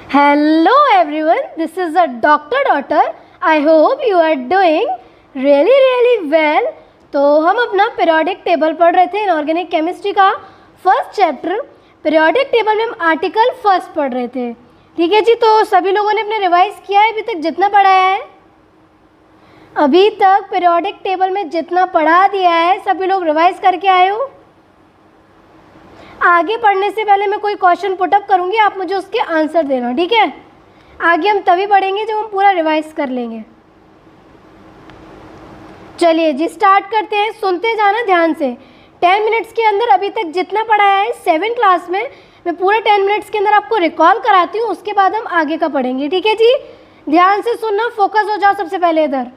Hello everyone, this is a doctor daughter. I hope you are doing really well. तो हम अपना periodic table पढ़ रहे थे इनऑर्गेनिक केमिस्ट्री का फर्स्ट चैप्टर। पीरियोडिक टेबल में हम आर्टिकल फर्स्ट पढ़ रहे थे। ठीक है जी, तो सभी लोगों ने अपने रिवाइज किया है अभी तक जितना पढ़ाया है? अभी तक पीरियोडिक टेबल में जितना पढ़ा दिया है सभी लोग रिवाइज करके आए हो? आगे पढ़ने से पहले मैं कोई क्वेश्चन पुटअप करूंगी, आप मुझे उसके आंसर देना, ठीक है? आगे हम तभी पढ़ेंगे जब हम पूरा रिवाइज कर लेंगे। चलिए जी स्टार्ट करते हैं, सुनते जाना ध्यान से। 10 मिनट्स के अंदर अभी तक जितना पढ़ाया है 7 क्लास में, मैं पूरा 10 मिनट्स के अंदर आपको रिकॉल कराती हूँ, उसके बाद हम आगे का पढ़ेंगे। ठीक है जी, ध्यान से सुनना, फोकस हो जाओ सबसे पहले इधर।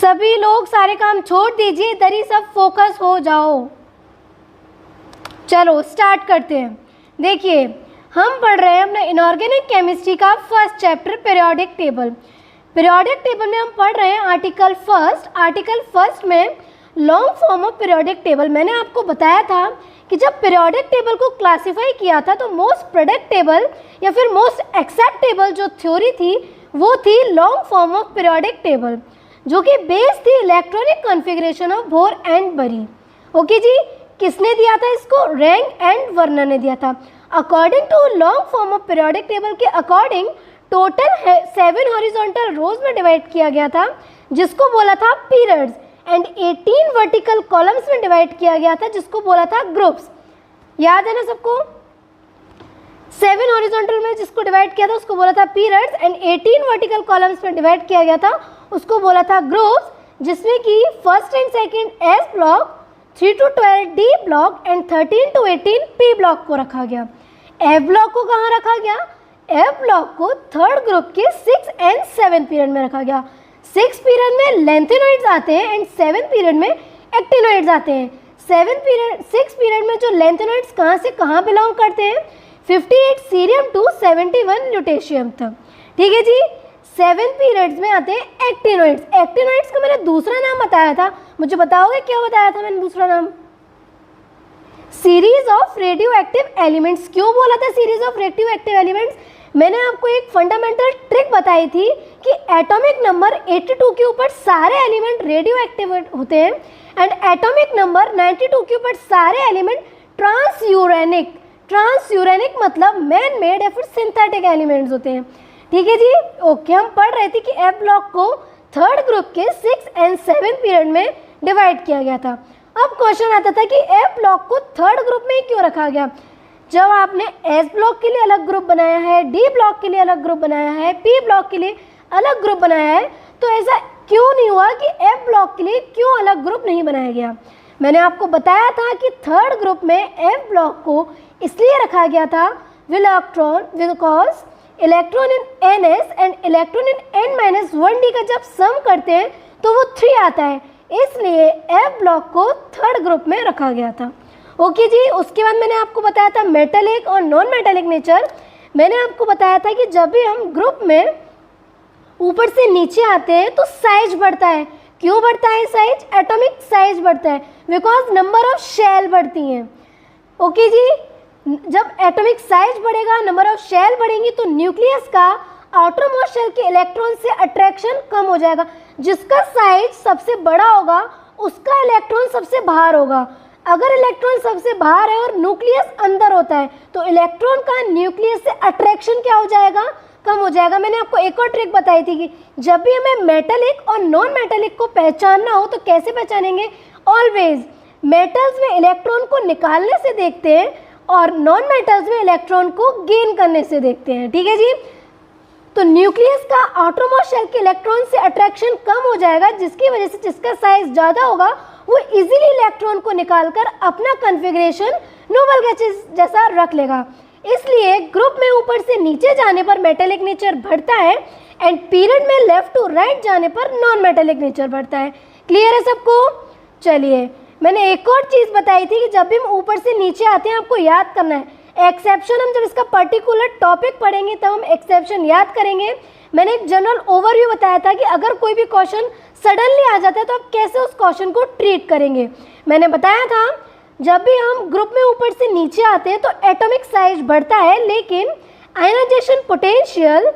सभी लोग सारे काम छोड़ दीजिए, इधर ही सब फोकस हो जाओ। चलो स्टार्ट करते हैं। देखिए हम पढ़ रहे हैं अपना इनऑर्गेनिक केमिस्ट्री का first chapter periodic table. Periodic table में हम पढ़ रहे हैं आर्टिकल फर्स्ट। आर्टिकल फर्स्ट में long form of periodic table. मैंने आपको बताया था कि जब पीरियोडिक टेबल को क्लासिफाई किया था तो मोस्ट प्रेडिक्टेबल या फिर मोस्ट एक्सेप्टेबल जो थ्योरी थी वो थी long form of periodic table, जो कि बेस थी electronic configuration of bore and बरी। ओके जी, किसने दिया था इसको? रैंग एंड वर्नर ने दिया था। According to long form of periodic table के अकॉर्डिंग टोटल 7 हॉरिजॉन्टल रोज में डिवाइड किया गया था, जिसको बोला था पीरियड्स, एंड 18 वर्टिकल कॉलम्स में डिवाइड किया गया था, जिसको बोला था ग्रुप्स। याद है ना सबको? 7 हॉरिजॉन्टल में जिसको डिवाइड किया था उसको बोला था पीरियड्स, एंड 18 वर्टिकल कॉलम्स में डिवाइड किया गया था उसको बोला था ग्रुप्स, जिसमें कि first and second S block, 3 to 12 D block and 13 to 18 P block को रखा गया। एफ ब्लॉक को कहाँ रखा गया? एफ ब्लॉक को थर्ड ग्रुप के 6 एंड 7 पीरियड में रखा गया। 6 पीरियड में लेंथेनॉइड्स आते हैं एंड 7 पीरियड में एक्टिनॉइड्स आते हैं। 6 पीरियड में जो लेंथेनॉइड्स कहाँ से कहाँ बिलोंग करते हैं? 58 सीरियम टू 71 ल्यूटेशियम तक। ठीक है जी, 7 पीरियड्स में आते हैं एक्टिनॉइड्स। एक्टिनॉइड्स का मैंने दूसरा नाम बताया था, मुझे बताओगे क्या बताया था मैंने दूसरा नाम? Series of radio active elements. क्यों बोला था series of radio active elements? मैंने आपको एक फंडामेंटल ट्रिक बताई थी कि एटॉमिक नंबर 82 के ऊपर सारे एलिमेंट रेडियो एक्टिव होते हैं एंड एटॉमिक नंबर 92 के ऊपर सारे एलिमेंट ट्रांसयूरेनिक। ट्रांसयूरेनिक मतलब मैन मेड या फिर सिंथेटिक एलिमेंट्स होते हैं। ठीक है जी, ओके। हम पढ़ रहे थे कि एफ ब्लॉक को थर्ड ग्रुप के 6 एंड 7 पीरियड में डिवाइड किया गया था। अब क्वेश्चन आता था कि एफ ब्लॉक को थर्ड ग्रुप में क्यों रखा गया? जब आपने एस ब्लॉक के लिए अलग ग्रुप बनाया है, डी ब्लॉक के लिए अलग ग्रुप बनाया है, पी ब्लॉक के लिए अलग ग्रुप बनाया है, तो ऐसा क्यों नहीं हुआ कि एफ ब्लॉक के लिए क्यों अलग ग्रुप नहीं बनाया गया? मैंने आपको बताया था कि थर्ड ग्रुप में एफ ब्लॉक को इसलिए रखा गया था because electron in NS and electron in N-1D का जब सम करते हैं तो वो 3 आता है, इसलिए एफ ब्लॉक को थर्ड ग्रुप में रखा गया था। ओके जी, उसके बाद मैंने आपको बताया था मेटेलिक और नॉन मेटेलिक नेचर। मैंने आपको बताया था कि जब भी हम ग्रुप में ऊपर से नीचे आते हैं तो साइज बढ़ता है। क्यों बढ़ता है साइज? एटॉमिक साइज बढ़ता है बिकॉज नंबर ऑफ शेल बढ़ती हैं। ओके जी, जब एटॉमिक साइज बढ़ेगा, नंबर ऑफ शेल बढ़ेंगी, तो न्यूक्लियस का आउटर मोस्ट शेल के इलेक्ट्रॉन से अट्रैक्शन कम हो जाएगा। जिसका साइज सबसे बड़ा होगा उसका इलेक्ट्रॉन सबसे बाहर होगा। अगर इलेक्ट्रॉन सबसे बाहर है और न्यूक्लियस अंदर होता है तो इलेक्ट्रॉन का न्यूक्लियस से अट्रैक्शन क्या हो जाएगा? कम हो जाएगा। मैंने आपको एक और ट्रिक बताई थी कि जब भी हमें मेटेलिक और नॉन मेटेलिक को पहचानना हो तो कैसे पहचानेंगे? ऑलवेज मेटल्स में इलेक्ट्रॉन को निकालने से देखते हैं और नॉन मेटल्स में इलेक्ट्रॉन को गेन करने से देखते हैं। ठीक है जी, तो न्यूक्लियस का आउटर मोस्ट शेल के इलेक्ट्रॉन से अट्रैक्शन कम हो जाएगा, जिसकी वजह से जिसका साइज ज़्यादा होगा वो इजीली इलेक्ट्रॉन को निकालकर अपना कॉन्फ़िगरेशन नोबल गैसेस जैसा रख लेगा। इसलिए ग्रुप में ऊपर से नीचे जाने पर मेटेलिक नेचर बढ़ता है एंड पीरियड में लेफ्ट टू राइट जाने पर नॉन मेटेलिक नेचर बढ़ता है। क्लियर है सबको? चलिए, मैंने एक और चीज़ बताई थी कि जब भी हम ऊपर से नीचे आते हैं आपको याद करना है एक्सेप्शन। हम जब इसका पर्टिकुलर टॉपिक पढ़ेंगे तब हम एक्सेप्शन याद करेंगे। मैंने एक जनरल ओवरव्यू बताया था कि अगर कोई भी क्वेश्चन सडनली आ जाता है तो आप कैसे उस क्वेश्चन को ट्रीट करेंगे। मैंने बताया था जब भी हम ग्रुप में ऊपर से नीचे आते हैं तो एटॉमिक साइज बढ़ता है, लेकिन ionization potential,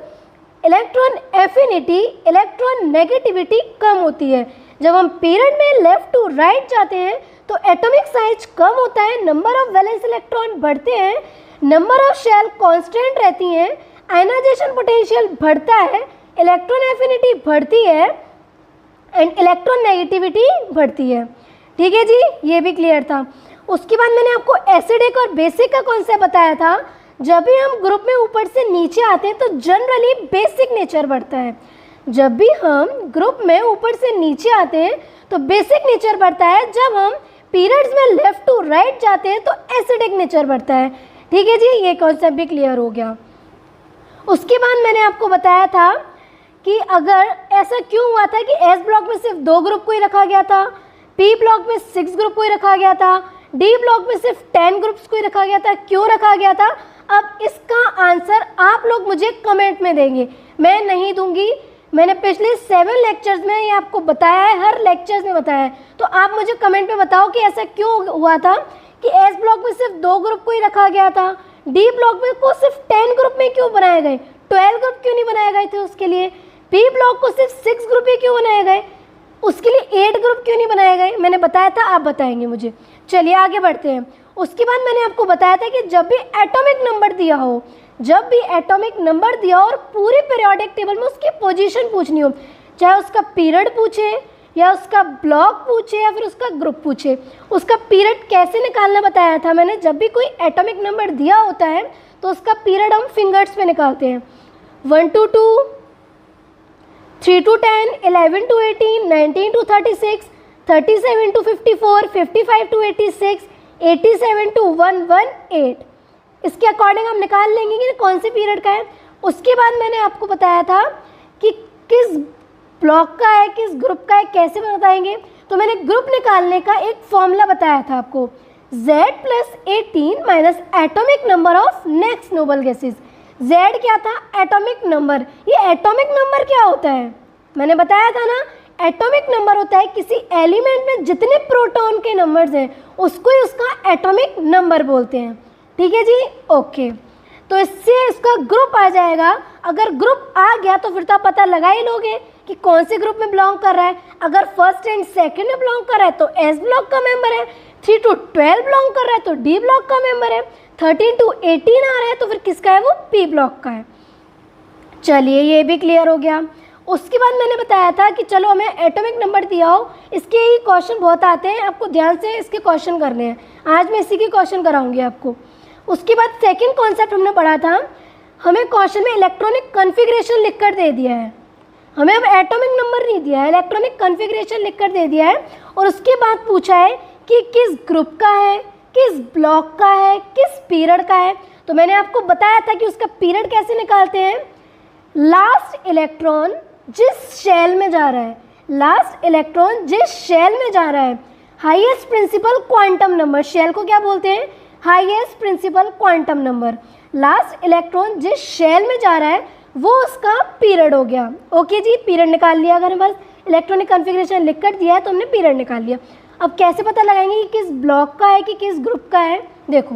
electron affinity, electron negativity कम होती है। जब हम पीरियड में लेफ्ट टू राइट जाते हैं तो एटॉमिक साइज कम होता है, नंबर ऑफ वैलेंस इलेक्ट्रॉन बढ़ते हैं, नंबर ऑफ शेल कांस्टेंट रहती हैं, आयनाइजेशन पोटेंशियल बढ़ता है, इलेक्ट्रॉन एफिनिटी बढ़ती है एंड इलेक्ट्रॉन नेगेटिविटी बढ़ती है। ठीक है जी, ये भी क्लियर था। उसके बाद मैंने आपको एसिडिक और बेसिक का कॉन्सेप्ट बताया था। जब भी हम ग्रुप में ऊपर से नीचे आते हैं तो जनरली बेसिक नेचर बढ़ता है। जब भी हम ग्रुप में ऊपर से नीचे आते हैं तो बेसिक नेचर बढ़ता है। जब हम पीरियड्स में लेफ्ट टू राइट जाते हैं तो एसिडिक नेचर बढ़ता है। ठीक है जी, ये कॉन्सेप्ट भी क्लियर हो गया। उसके बाद मैंने आपको बताया था कि अगर ऐसा क्यों हुआ था कि एस ब्लॉक में सिर्फ 2 ग्रुप को ही रखा गया था, पी ब्लॉक में 6 ग्रुप को ही रखा गया था, डी ब्लॉक में सिर्फ 10 ग्रुप्स को ही रखा गया था, क्यों रखा गया था? अब इसका आंसर आप लोग मुझे कमेंट में देंगे, मैं नहीं दूंगी। मैंने पिछले 7 लेक्चर्स में ये आपको बताया है, हर लेक्चर्स में बताया है। तो आप मुझे कमेंट में बताओ कि ऐसा क्यों हुआ था कि एस ब्लॉक में सिर्फ 2 ग्रुप को ही रखा गया था, डी ब्लॉक में को सिर्फ 10 ग्रुप में क्यों बनाए गए, 12 ग्रुप क्यों नहीं बनाए गए थे उसके लिए, पी ब्लॉक को सिर्फ 6 ग्रुप ही क्यों बनाए गए, उसके लिए 8 ग्रुप क्यों नहीं बनाए गए? मैंने बताया था, आप बताएंगे मुझे। चलिए आगे बढ़ते हैं। उसके बाद मैंने आपको बताया था कि जब भी एटॉमिक नंबर दिया हो, जब भी एटॉमिक नंबर दिया हो और पूरे पीरियोडिक टेबल में उसकी पोजीशन पूछनी हो, चाहे उसका पीरियड पूछे या उसका ब्लॉक पूछे या फिर उसका ग्रुप पूछे, उसका पीरियड कैसे निकालना बताया था मैंने। जब भी कोई एटॉमिक नंबर दिया होता है तो उसका पीरियड हम फिंगर्स पे निकालते हैं। 1 to 2, 3 to 10, 11 to 18, 19 to 36, 37 to 54, 55 to 86, 87 to 118। इसके अकॉर्डिंग हम निकाल लेंगे कि कौन से पीरियड का है। उसके बाद मैंने आपको बताया था कि किस ब्लॉक का है, किस ग्रुप का है, कैसे बताएंगे। तो मैंने ग्रुप निकालने का एक फॉर्मूला बताया था आपको, Z + 18 minus atomic number of next noble gases. Z क्या था? Atomic number. ये एटॉमिक नंबर क्या होता है? मैंने बताया था ना, एटॉमिक नंबर होता है किसी एलिमेंट में जितने प्रोटॉन के नंबर्स हैं उसको ही उसका एटॉमिक नंबर बोलते हैं। ठीक है जी, ओके। तो इससे इसका ग्रुप आ जाएगा। अगर ग्रुप आ गया तो फिर तो आप पता लगा ही लोगे कि कौन से ग्रुप में बिलोंग कर रहा है। अगर फर्स्ट एंड सेकंड में बिलोंग कर रहा है तो एस ब्लॉक का मेंबर है, 3 to 12 बिलोंग कर रहा है तो डी ब्लॉक का मेंबर है, 13 to 18 आ रहा है तो फिर किसका है? वो पी ब्लॉक का है। चलिए, ये भी क्लियर हो गया। उसके बाद मैंने बताया था कि चलो हमें एटॉमिक नंबर दिया हो, इसके ही क्वेश्चन बहुत आते हैं, आपको ध्यान से इसके क्वेश्चन करने हैं। आज मैं इसी के क्वेश्चन कराऊंगी आपको। उसके बाद सेकंड कॉन्सेप्ट हमने पढ़ा था, हमें क्वेश्चन में इलेक्ट्रॉनिक कॉन्फ़िगरेशन लिखकर दे दिया है। हमें अब एटॉमिक नंबर नहीं दिया है, इलेक्ट्रॉनिक कॉन्फ़िगरेशन लिखकर दे दिया है और उसके बाद पूछा है कि किस ग्रुप का है, किस ब्लॉक का है, किस पीरियड का है। तो मैंने आपको बताया था कि उसका पीरियड कैसे निकालते हैं। लास्ट इलेक्ट्रॉन जिस शेल में जा रहा है, लास्ट इलेक्ट्रॉन जिस शेल में जा रहा है, highest principal quantum number, shell को क्या बोलते हैं? Highest principal quantum number. Last electron जिस शेल में जा रहा है वो उसका पीरियड हो गया। ओके जी, पीरियड निकाल लिया। अगर बस इलेक्ट्रॉनिक कॉन्फ़िगरेशन लिख कर दिया है तो हमने पीरियड निकाल लिया। अब कैसे पता लगाएंगे कि किस ब्लॉक का है कि किस ग्रुप का है? देखो,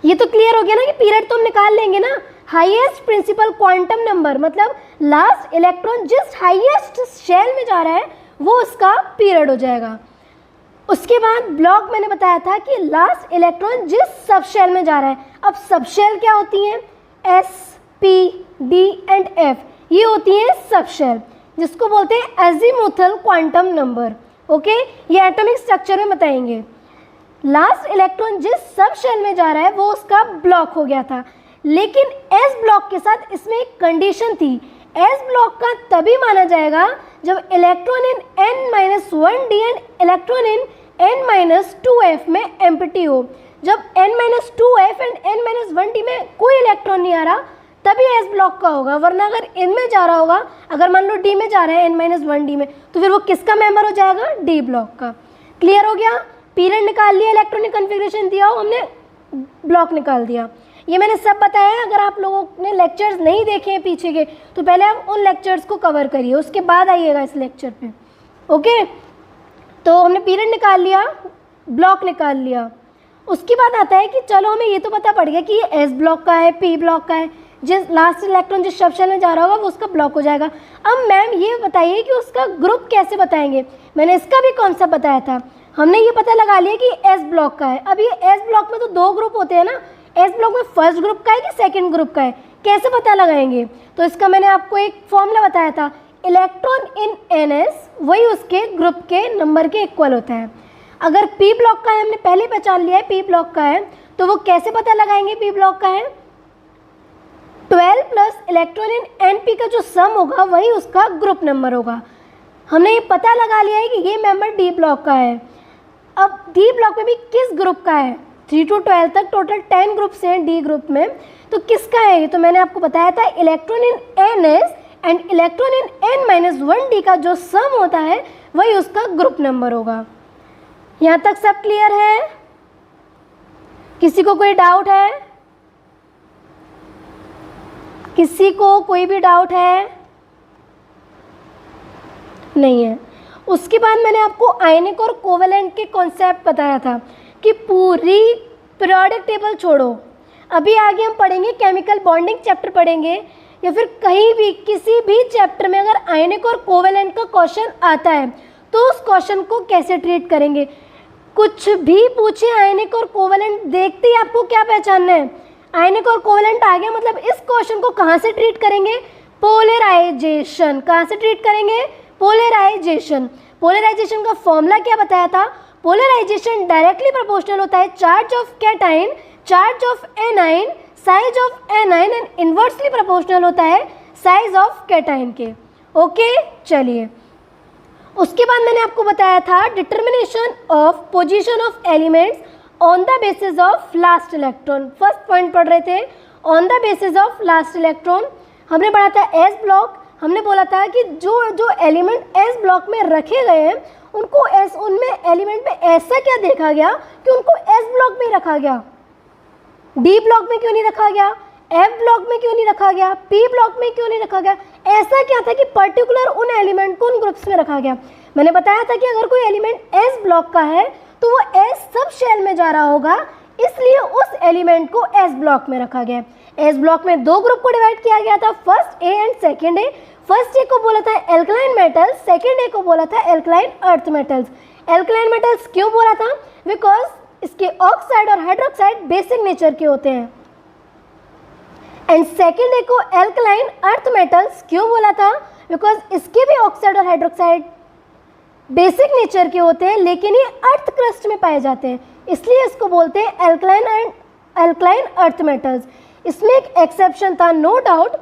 ये तो क्लियर हो गया ना कि पीरियड तो हम निकाल लेंगे ना। हाईएस्ट प्रिंसिपल क्वांटम नंबर मतलब लास्ट इलेक्ट्रॉन जिस हाईएस्ट शेल में जा रहा है वो उसका पीरियड हो जाएगा। उसके बाद ब्लॉक मैंने बताया था कि लास्ट इलेक्ट्रॉन जिस सब शेल में जा रहा है। अब सब शेल क्या होती हैं? S, P, D and F, ये होती हैं सब शेल, जिसको बोलते हैं एजीमुथल क्वांटम नंबर। ओके, ये एटॉमिक स्ट्रक्चर में बताएंगे। लास्ट इलेक्ट्रॉन जिस सब शेल में जा रहा है वो उसका ब्लॉक हो गया था, लेकिन एस ब्लॉक के साथ इसमें एक कंडीशन थी। एस ब्लॉक का तभी माना जाएगा जब electron in n-1d and electron in n-2f में एम्प्टी हो। जब n-2f एंड n-1d में कोई इलेक्ट्रॉन नहीं आ रहा तभी एस ब्लॉक का होगा, वरना अगर इन में जा रहा होगा, अगर मान लो डी में जा रहा है n-1d में, तो फिर वो किसका मेंबर हो जाएगा? डी ब्लॉक का। क्लियर हो गया? पीरियड निकाल लिया, इलेक्ट्रॉनिक कॉन्फ़िगरेशन दिया हो, हमने ब्लॉक निकाल दिया। ये मैंने सब बताया है। अगर आप लोगों ने लेक्चर्स नहीं देखे हैं पीछे के तो पहले आप उन लेक्चर्स को कवर करिए, उसके बाद आइएगा इस लेक्चर पे। ओके, तो हमने पीरियड निकाल लिया, ब्लॉक निकाल लिया। उसके बाद आता है कि चलो हमें ये तो पता पड़ गया कि ये एस ब्लॉक का है, पी ब्लॉक का है, जिस लास्ट इलेक्ट्रॉन जिस सब शेल में जा रहा होगा वो उसका ब्लॉक हो जाएगा। अब मैम ये बताइए कि उसका ग्रुप कैसे बताएंगे। मैंने इसका भी कॉन्सेप्ट बताया था, हमने ये पता लगा लिया कि एस ब्लॉक का है। अब ये एस ब्लॉक में तो 2 ग्रुप होते हैं ना, एस ब्लॉक में फर्स्ट ग्रुप का है कि सेकेंड ग्रुप का है, कैसे पता लगाएंगे। तो इसका मैंने आपको एक फॉर्मूला बताया था, इलेक्ट्रॉन इन एन एस वही उसके ग्रुप के नंबर के इक्वल होता है। अगर पी ब्लॉक का है, हमने पहले पहचान लिया है पी ब्लॉक का है, तो वो कैसे पता लगाएंगे पी ब्लॉक का है, 12 plus electron in an P का जो सम होगा वही उसका ग्रुप नंबर होगा। हमने ये पता लगा लिया है कि ये मेंबर डी ब्लॉक का है। अब डी ब्लॉक में भी किस ग्रुप का है, 3 to 12 तक टोटल 10 ग्रुप्स हैं डी ग्रुप में, तो किसका है ये तो मैंने आपको बताया था, electron in an S and electron in an minus 1 D का जो सम होता है वही उसका ग्रुप नंबर होगा। यहाँ तक सब क्लियर है? किसी को कोई डाउट है? किसी को कोई भी डाउट है? नहीं है। उसके बाद मैंने आपको आयनिक और कोवेलेंट के कॉन्सेप्ट बताया था कि पूरी पीरियोडिक टेबल छोड़ो, अभी आगे हम पढ़ेंगे केमिकल बॉन्डिंग चैप्टर पढ़ेंगे, या फिर कहीं भी किसी भी चैप्टर में अगर आयनिक और कोवेलेंट का क्वेश्चन आता है तो उस क्वेश्चन को कैसे ट्रीट करेंगे। कुछ भी पूछे आयनिक और कोवेलेंट, देखते ही आपको क्या पहचानना है, आयनिक और कोवेलेंट आ गया मतलब इस क्वेश्चन को कहाँ से ट्रीट करेंगे, पोलराइजेशन। कहाँ से ट्रीट करेंगे, पोलराइजेशन। पोलराइजेशन का फॉर्मूला क्या बताया था, पोलराइजेशन डायरेक्टली प्रोपोर्शनल होता है charge of cation, charge of anion, size of anion, and inversely proportional होता है साइज ऑफ कैटाइन के। ओके चलिए, उसके बाद मैंने आपको बताया था determination of position of elements on the basis of last electron. First point पढ़ रहे थे, on the basis of last electron. हमने पढ़ा था एस ब्लॉक, हमने बोला था कि जो एलिमेंट एस ब्लॉक में रखे गए हैं उनको एस, उनमें एलिमेंट में ऐसा क्या देखा गया कि उनको एस ब्लॉक में रखा गया, डी ब्लॉक में क्यों नहीं रखा गया, एफ ब्लॉक में क्यों नहीं रखा गया, पी ब्लॉक में क्यों नहीं रखा गया। ऐसा क्या था कि पर्टिकुलर उन एलिमेंट को उन ग्रुप्स में रखा गया। मैंने बताया था कि अगर कोई एलिमेंट एस ब्लॉक का है तो वो एस सब शेल में जा रहा होगा, इसलिए उस एलिमेंट को एस ब्लॉक में रखा गया। एस ब्लॉक में 2 ग्रुप को डिवाइड किया गया था, first A and second A. First A को बोला था एल्कलाइन मेटल्स, सेकेंड ए को बोला था alkaline earth metals. Alkaline metals क्यों बोला था, बिकॉज इसके ऑक्साइड और हाइड्रोक्साइड बेसिक नेचर के होते हैं। एंड सेकेंड ए को एल्कलाइन अर्थ मेटल्स क्यों बोला था, बिकॉज इसके भी ऑक्साइड और हाइड्रोक्साइड बेसिक नेचर के होते हैं लेकिन ये अर्थ क्रस्ट में पाए जाते हैं, इसलिए इसको बोलते हैं alkaline and alkaline earth metals. इसमें एक एक्सेप्शन था, नो डाउट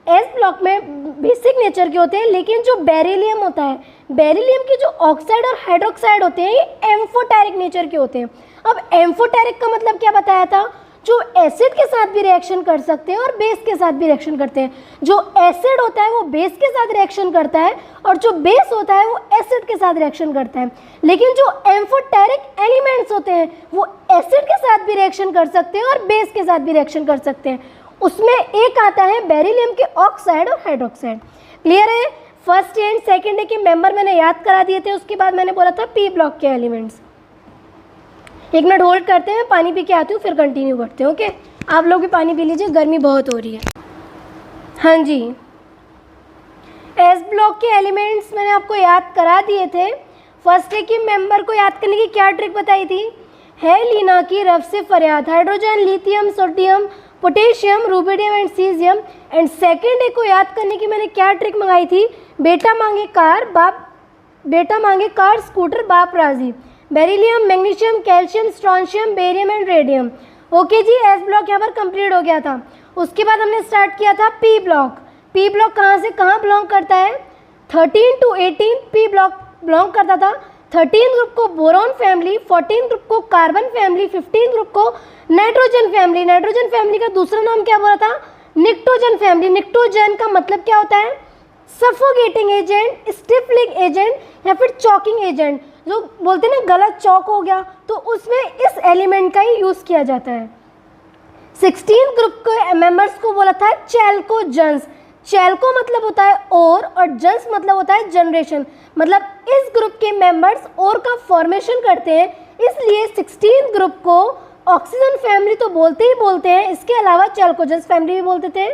एस ब्लॉक में बेसिक नेचर के होते हैं, लेकिन जो बेरिलियम होता है, बेरिलियम के जो ऑक्साइड और हाइड्रोक्साइड होते हैं ये एम्फोटेरिक नेचर के होते हैं। अब एम्फोटेरिक का मतलब क्या बताया था, जो एसिड के साथ भी रिएक्शन कर सकते हैं और बेस के साथ भी रिएक्शन करते हैं। जो एसिड होता है वो बेस के साथ रिएक्शन करता है और जो बेस होता है वो एसिड के साथ रिएक्शन करता है। लेकिन जो एम्फोटेरिक एलिमेंट्स होते हैं वो एसिड के साथ भी रिएक्शन कर सकते हैं और बेस के साथ भी रिएक्शन कर सकते हैं। उसमें एक आता है बेरिलियम के ऑक्साइड और हाइड्रोक्साइड। क्लियर है? फर्स्ट एंड सेकेंड के मेंबर मैंने याद करा दिए थे। उसके बाद मैंने बोला था पी ब्लॉक के एलिमेंट्स। 1 मिनट होल्ड करते हैं, पानी पी के आती हूँ फिर कंटिन्यू करते हैं। ओके, आप लोग भी पानी पी लीजिए, गर्मी बहुत हो रही है। हाँ जी, एस ब्लॉक के एलिमेंट्स मैंने आपको याद करा दिए थे। फर्स्ट ए के मेंबर को याद करने की क्या ट्रिक बताई थी, है लीना की रफ से फरियाद, hydrogen, lithium, sodium, potassium, rubidium and caesium. And second A को याद करने की मैंने क्या ट्रिक मंगाई थी, बेटा मांगे कार स्कूटर बाप राजी, beryllium, magnesium, calcium, strontium, barium and radium. Okay जी, एस ब्लॉक यहाँ पर कंप्लीट हो गया था। उसके बाद हमने स्टार्ट किया था पी ब्लॉक। पी ब्लॉक कहाँ से कहाँ बिलोंग करता है, 13 to 18 पी ब्लॉक बिलोंग करता था। 13 ग्रुप को बोरॉन फैमिली, 14 ग्रुप को कार्बन फैमिली, 15 ग्रुप को नाइट्रोजन फैमिली। नाइट्रोजन फैमिली का दूसरा नाम क्या बोला था, निक्टोजन फैमिली। निक्टोजन का मतलब क्या होता है, सफोकेटिंग एजेंट, स्टिफलिंग एजेंट या फिर चॉकिंग एजेंट। जो बोलते हैं ना गलत चौक हो गया, तो उसमें इस एलिमेंट का ही यूज़ किया जाता है। 16 ग्रुप के मेंबर्स को बोला था चैल्कोजेंस। चैल्को मतलब होता है और जेंस मतलब होता है जनरेशन। मतलब इस ग्रुप के मेंबर्स और का फॉर्मेशन करते हैं, इसलिए 16 ग्रुप को ऑक्सीजन फैमिली तो बोलते ही बोलते हैं, इसके अलावा चैल्कोजेंस फैमिली भी बोलते थे।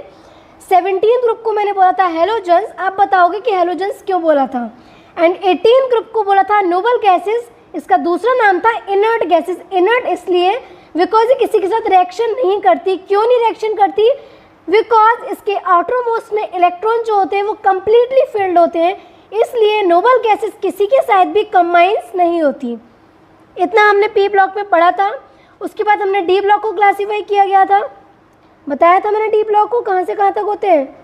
17 ग्रुप को मैंने बोला था हेलोजेंस, आप बताओगे कि हेलोजेंस क्यों बोला था। एंड 18 ग्रुप को बोला था नोबल गैसेस, इसका दूसरा नाम था इनर्ट गैसेस। इनर्ट इसलिए बिकॉज ये किसी के साथ रिएक्शन नहीं करती। क्यों नहीं रिएक्शन करती? बिकॉज इसके आउटर मोस्ट में इलेक्ट्रॉन जो होते हैं वो कंप्लीटली फिल्ड होते हैं, इसलिए नोबल गैसेस किसी के साथ भी कंबाइंस नहीं होती। इतना हमने पी ब्लॉक में पढ़ा था। उसके बाद हमने डी ब्लॉक को क्लासीफाई किया गया था, बताया था मैंने डी ब्लॉक को कहाँ से कहाँ तक होते हैं।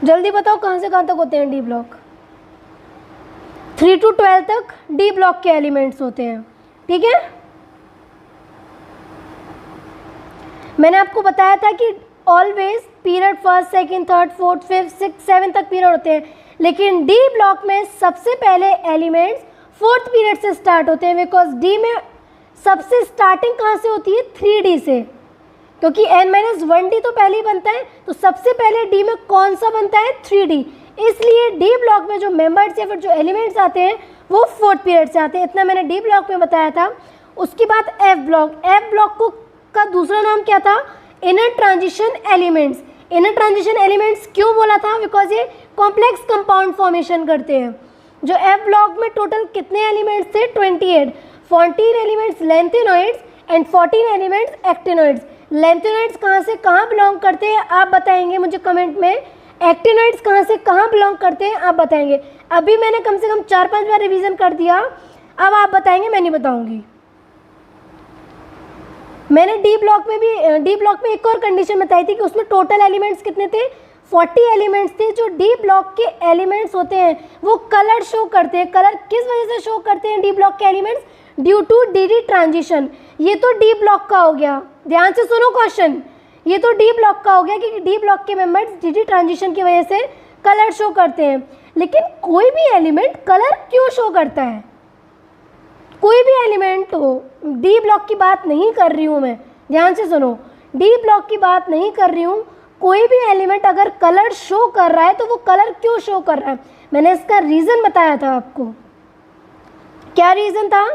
जल्दी बताओ कहाँ से कहाँ तक होते हैं डी ब्लॉक। 3 to 12 तक डी ब्लॉक के एलिमेंट्स होते हैं, ठीक है। मैंने आपको बताया था कि always period first, second, third, fourth, fifth, six, seven तक पीरियड होते हैं, लेकिन डी ब्लॉक में सबसे पहले एलिमेंट्स फोर्थ पीरियड से स्टार्ट होते हैं। बिकॉज डी में सबसे स्टार्टिंग कहाँ से होती है? 3D से, क्योंकि n-1D तो पहले ही बनता है, तो सबसे पहले डी में कौन सा बनता है? 3D। इसलिए डी ब्लॉक में जो मेंबर्स या फिर जो एलिमेंट्स आते हैं वो फोर्थ पीरियड से आते हैं। इतना मैंने डी ब्लॉक में बताया था। उसके बाद एफ ब्लॉक, एफ ब्लॉक को का दूसरा नाम क्या था? Inner transition elements. Inner transition elements क्यों बोला था? बिकॉज ये कॉम्प्लेक्स कंपाउंड फॉर्मेशन करते हैं। जो एफ ब्लॉक में टोटल कितने एलिमेंट्स थे? 28। 14 elements lanthanoids and 14 elements actinoids. Lanthanoids कहाँ से कहाँ बिलोंग करते हैं आप बताएंगे मुझे कमेंट में। एक्टिनॉइड्स कहाँ से कहाँ बिलोंग करते हैं आप बताएंगे। अभी मैंने कम से कम 4-5 बार रिवीजन कर दिया, अब आप बताएंगे, मैं नहीं बताऊंगी। मैंने डी ब्लॉक में एक और कंडीशन बताई थी कि उसमें टोटल एलिमेंट्स कितने थे? 40 एलिमेंट्स थे। जो डी ब्लॉक के एलिमेंट्स होते हैं वो कलर शो करते हैं। कलर किस वजह से शो करते हैं डी ब्लॉक के elements? Due to D transition. ये तो डी ब्लॉक का हो गया, ध्यान से सुनो क्वेश्चन। ये तो डी ब्लॉक का हो गया क्योंकि डी ब्लॉक के मेंबर्स डी ट्रांजिशन की वजह से कलर शो करते हैं। लेकिन कोई भी एलिमेंट कलर क्यों शो करता है? कोई भी एलिमेंट हो, डी ब्लॉक की बात नहीं कर रही हूँ मैं, ध्यान से सुनो, डी ब्लॉक की बात नहीं कर रही हूँ। कोई भी एलिमेंट अगर कलर शो कर रहा है तो वो कलर क्यों शो कर रहा है? मैंने इसका रीज़न बताया था आपको। क्या रीज़न था?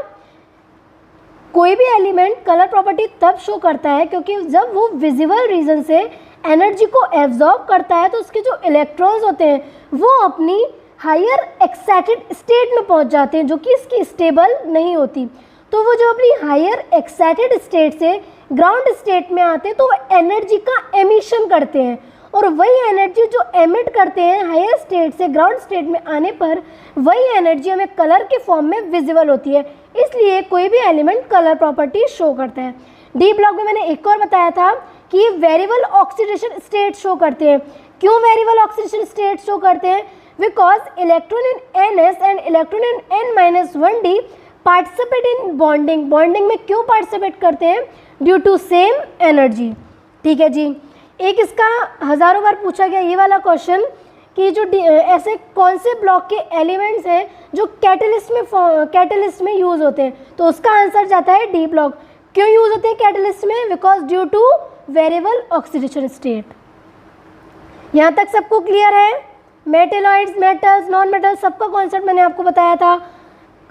कोई भी एलिमेंट कलर प्रॉपर्टी तब शो करता है क्योंकि जब वो विजिबल रीजन से एनर्जी को एब्जॉर्ब करता है तो उसके जो इलेक्ट्रॉन्स होते हैं वो अपनी हायर एक्साइटेड स्टेट में पहुंच जाते हैं, जो कि इसकी स्टेबल नहीं होती। तो वो जो अपनी हायर एक्साइटेड स्टेट से ग्राउंड स्टेट में आते हैं तो वो एनर्जी का एमिशन करते हैं, और वही एनर्जी जो एमिट करते हैं हायर स्टेट से ग्राउंड स्टेट में आने पर वही एनर्जी हमें कलर के फॉर्म में विजिबल होती है। इसलिए कोई भी एलिमेंट कलर प्रॉपर्टी शो करता है। डी ब्लॉक में मैंने एक और बताया था कि ये वेरिएबल ऑक्सीडेशन स्टेट शो करते हैं। क्यों वेरिएबल ऑक्सीडेशन स्टेट शो करते हैं? Because electron in NS and electron in N-1D participate in bonding. Bonding में क्यों पार्टिसिपेट करते हैं? Due to same energy. ठीक है जी। एक इसका हज़ारों बार पूछा गया ये वाला क्वेश्चन कि जो ऐसे कौन से ब्लॉक के एलिमेंट्स हैं जो कैटलिस्ट में यूज़ होते हैं, तो उसका आंसर जाता है डी ब्लॉक। क्यों यूज़ होते हैं कैटलिस्ट में? Because due two variable oxidation state. यहाँ तक सबको क्लियर है? मेटेलॉइड्स, मेटल्स, नॉन मेटल्स, सबका कॉन्सेप्ट मैंने आपको बताया था।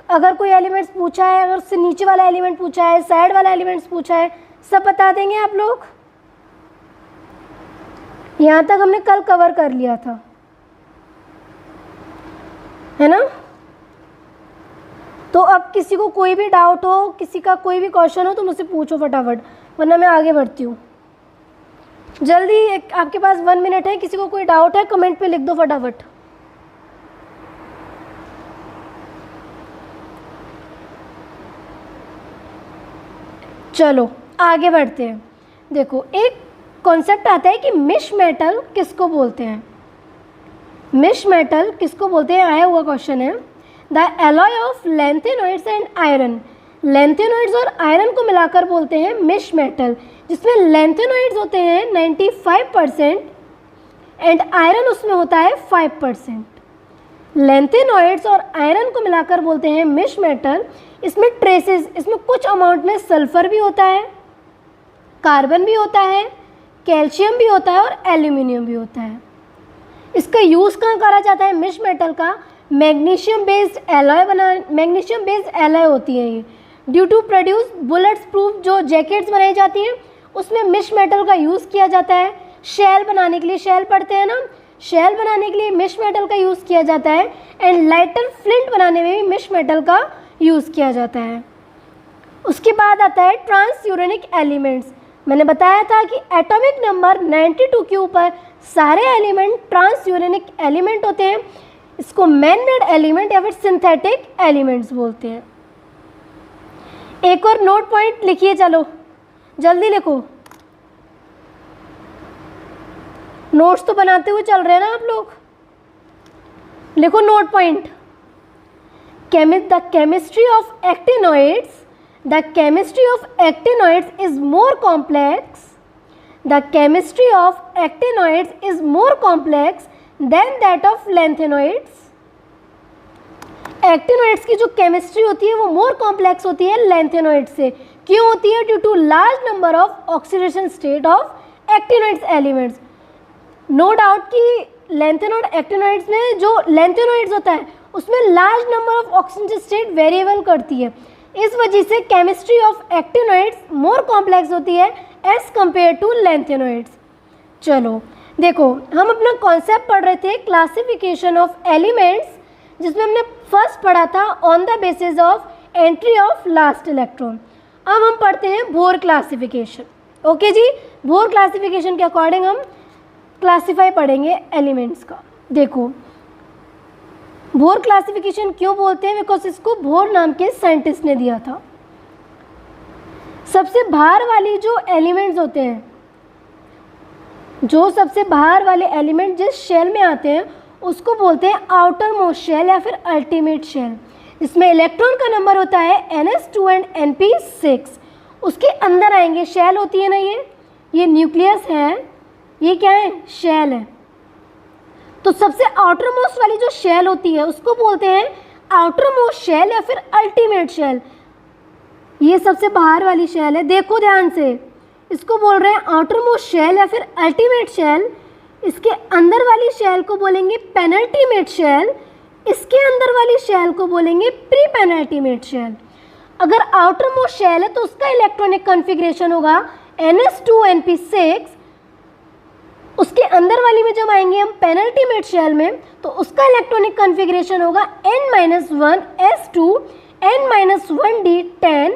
अगर कोई एलिमेंट्स पूछा है, अगर उससे नीचे वाला एलिमेंट पूछा है, साइड वाला एलिमेंट्स पूछा है, सब बता देंगे आप लोग। यहाँ तक हमने कल कवर कर लिया था, है ना। तो अब किसी को कोई भी डाउट हो, किसी का कोई भी क्वेश्चन हो तो मुझसे पूछो फटाफट, वरना मैं आगे बढ़ती हूँ। जल्दी, आपके पास 1 मिनट है। किसी को कोई डाउट है कमेंट पे लिख दो फटाफट। चलो आगे बढ़ते हैं। देखो, एक कॉन्सेप्ट आता है कि मिश मेटल किसको बोलते हैं। मिश मेटल किसको बोलते हैं, आया हुआ क्वेश्चन है। The alloy of lanthanoids and iron. Lanthanoids और आयरन को मिलाकर बोलते हैं मिश मेटल, जिसमें लेंथेनॉइड्स होते हैं 95% एंड आयरन उसमें होता है 5%। लेंथेनॉइड्स और आयरन को मिलाकर बोलते हैं मिश मेटल। इसमें ट्रेसेस, इसमें कुछ अमाउंट में सल्फर भी होता है, कार्बन भी होता है, कैल्शियम भी होता है और एल्यूमिनियम भी होता है। इसका यूज़ कहाँ करा जाता है मिश मेटल का? मैग्नीशियम बेस्ड एलॉय होती है ये। Due to produce bullets proof जो जैकेट्स बनाई जाती हैं उसमें मिश मेटल का यूज़ किया जाता है। शेल बनाने के लिए, शेल पढ़ते हैं ना, शेल बनाने के लिए मिश मेटल का यूज़ किया जाता है। एंड लाइटर फ्लिंट बनाने में भी मिश मेटल का यूज़ किया जाता है। उसके बाद आता है ट्रांसयूरेनिक एलिमेंट्स। मैंने बताया था कि एटॉमिक नंबर 92 के ऊपर सारे एलिमेंट ट्रांसयूरेनिक एलिमेंट होते हैं। इसको मैन मेड एलिमेंट या फिर सिंथेटिक एलिमेंट्स बोलते हैं। एक और नोट पॉइंट लिखिए, चलो जल्दी लिखो, नोट्स तो बनाते हुए चल रहे हैं ना आप लोग। लिखो note point. The chemistry of actinoids The chemistry of actinoids is more complex. The chemistry of actinoids is more complex than that of lanthanoids. Actinoids की जो केमिस्ट्री होती है वो मोर कॉम्प्लेक्स होती है लैंथेनोइड से। क्यों होती है? Due to large number of oxidation state of actinoids elements. No doubt कि लैंथेनोइड एक्टिनोइड्स में जो लैंथेनोइड्स होता है उसमें large number of oxygen state variable करती है। इस वजह से chemistry of actinoids more complex होती है एज कंपेयर टू लैंथेनोइड्स। चलो देखो, हम अपना कॉन्सेप्ट पढ़ रहे थे क्लासिफिकेशन ऑफ एलिमेंट्स, जिसमें हमने फर्स्ट पढ़ा था on the basis of entry of last electron. अब हम पढ़ते हैं बोर क्लासिफिकेशन। ओके जी, बोर क्लासिफिकेशन के अकॉर्डिंग हम क्लासीफाई पढ़ेंगे एलिमेंट्स का। देखो बोर क्लासिफिकेशन क्यों बोलते हैं? बिकॉज इसको बोर नाम के साइंटिस्ट ने दिया था। सबसे बाहर वाली जो एलिमेंट्स होते हैं, जो सबसे बाहर वाले एलिमेंट जिस शेल में आते हैं उसको बोलते हैं आउटर मोस्ट शेल या फिर अल्टीमेट शेल, जिसमें इलेक्ट्रॉन का नंबर होता है ns2 एंड np6। उसके अंदर आएंगे, शेल होती है ना, ये न्यूक्लियस है, ये क्या है? शेल है। तो सबसे आउटर मोस्ट वाली जो शेल होती है उसको बोलते हैं आउटर मोस्ट शेल या फिर अल्टीमेट शेल। ये सबसे बाहर वाली शेल है, देखो ध्यान से, इसको बोल रहे हैं आउटर मोस्ट शेल या फिर अल्टीमेट शेल। इसके अंदर वाली शेल को बोलेंगे पेनल्टीमेट शेल, इसके अंदर वाली शेल को बोलेंगे प्री पेनल्टीमेट शेल। अगर आउटर मोस्ट शेल है तो उसका इलेक्ट्रॉनिक कॉन्फ़िगरेशन होगा ns2 np6। उसके अंदर वाली में जब आएंगे हम पेनल्टीमेट शेल में तो उसका इलेक्ट्रॉनिक कॉन्फ़िगरेशन होगा n-1 s2 n-1 d10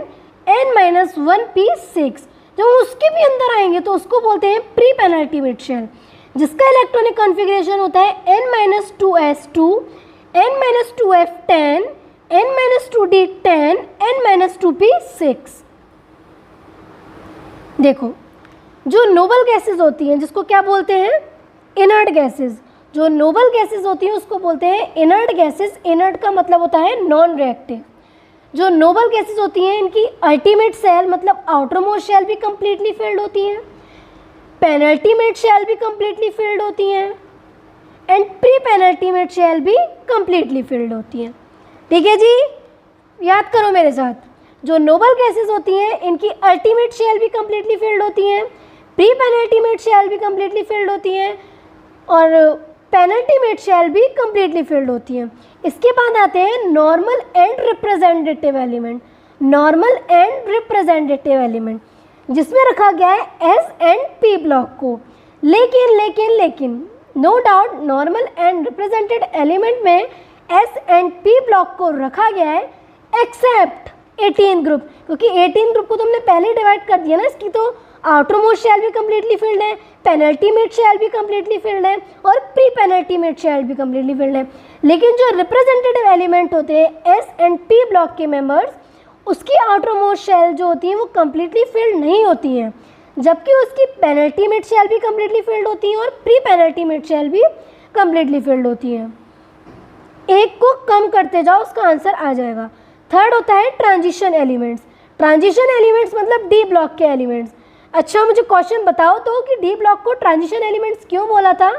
n-1 p6। जब उसके भी अंदर आएंगे तो उसको बोलते हैं प्री पेनल्टीमेट शेल, जिसका इलेक्ट्रॉनिक कॉन्फ़िगरेशन होता है n-2 s2 n-2 f10 n-2 d10 n-2 p6। देखो, जो नोबल गैसेस होती हैं जिसको क्या बोलते हैं? Inert gases. जो नोबल गैसेस होती हैं उसको बोलते हैं इनर्ट गैसेस। इनर्ट का मतलब होता है नॉन रिएक्टिव। जो नोबल गैसेस होती हैं इनकी अल्टीमेट शेल मतलब आउटर मोस्ट शेल भी कम्प्लीटली फिल्ड होती हैं, पेनल्टीमेट शेल भी कम्प्लीटली फिल्ड होती हैं एंड प्री पेनल्टीमेट शेल भी कम्प्लीटली फिल्ड होती हैं। ठीक है जी, याद करो मेरे साथ। जो नोबल गैसेस होती हैं इनकी अल्टीमेट शेल भी कम्प्लीटली फिल्ड होती हैं, प्री पेनल्टीमेट शेल भी कम्प्लीटली फिल्ड होती हैं और पेनल्टीमेट शेल भी कम्प्लीटली फिल्ड होती हैं। इसके बाद आते हैं normal and representative element. Normal and representative element जिसमें रखा गया है एस एंड पी ब्लॉक को। लेकिन no doubt normal and represented element में एस एंड पी ब्लॉक को रखा गया है एक्सेप्ट 18 ग्रुप, क्योंकि 18 ग्रुप को तो हमने पहले ही डिवाइड कर दिया ना। इसकी तो आउटर मोस्ट शेल भी कम्प्लीटली फिल्ड है, पेनल्टीमेट शेल भी कम्प्लीटली फिल्ड है और प्री पेनल्टीमेट शेल भी कम्प्लीटली फिल्ड है। लेकिन जो रिप्रेजेंटेटिव एलिमेंट होते हैं एस एंड पी ब्लॉक के मेंबर्स, उसकी आउटर मोस्ट शेल जो होती है वो कम्प्लीटली फिल्ड नहीं होती हैं, जबकि उसकी पेनल्टीमेट शेल भी कम्प्लीटली फिल्ड होती है और प्री पेनल्टीमेट शेल भी कम्प्लीटली फिल्ड होती है। एक को कम करते जाओ, उसका आंसर आ जाएगा। थर्ड होता है ट्रांजिशन एलिमेंट्स। ट्रांजिशन एलिमेंट्स मतलब डी ब्लॉक के एलिमेंट्स। अच्छा, मुझे क्वेश्चन बताओ तो कि डी ब्लॉक को ट्रांजिशन एलिमेंट्स क्यों बोला था?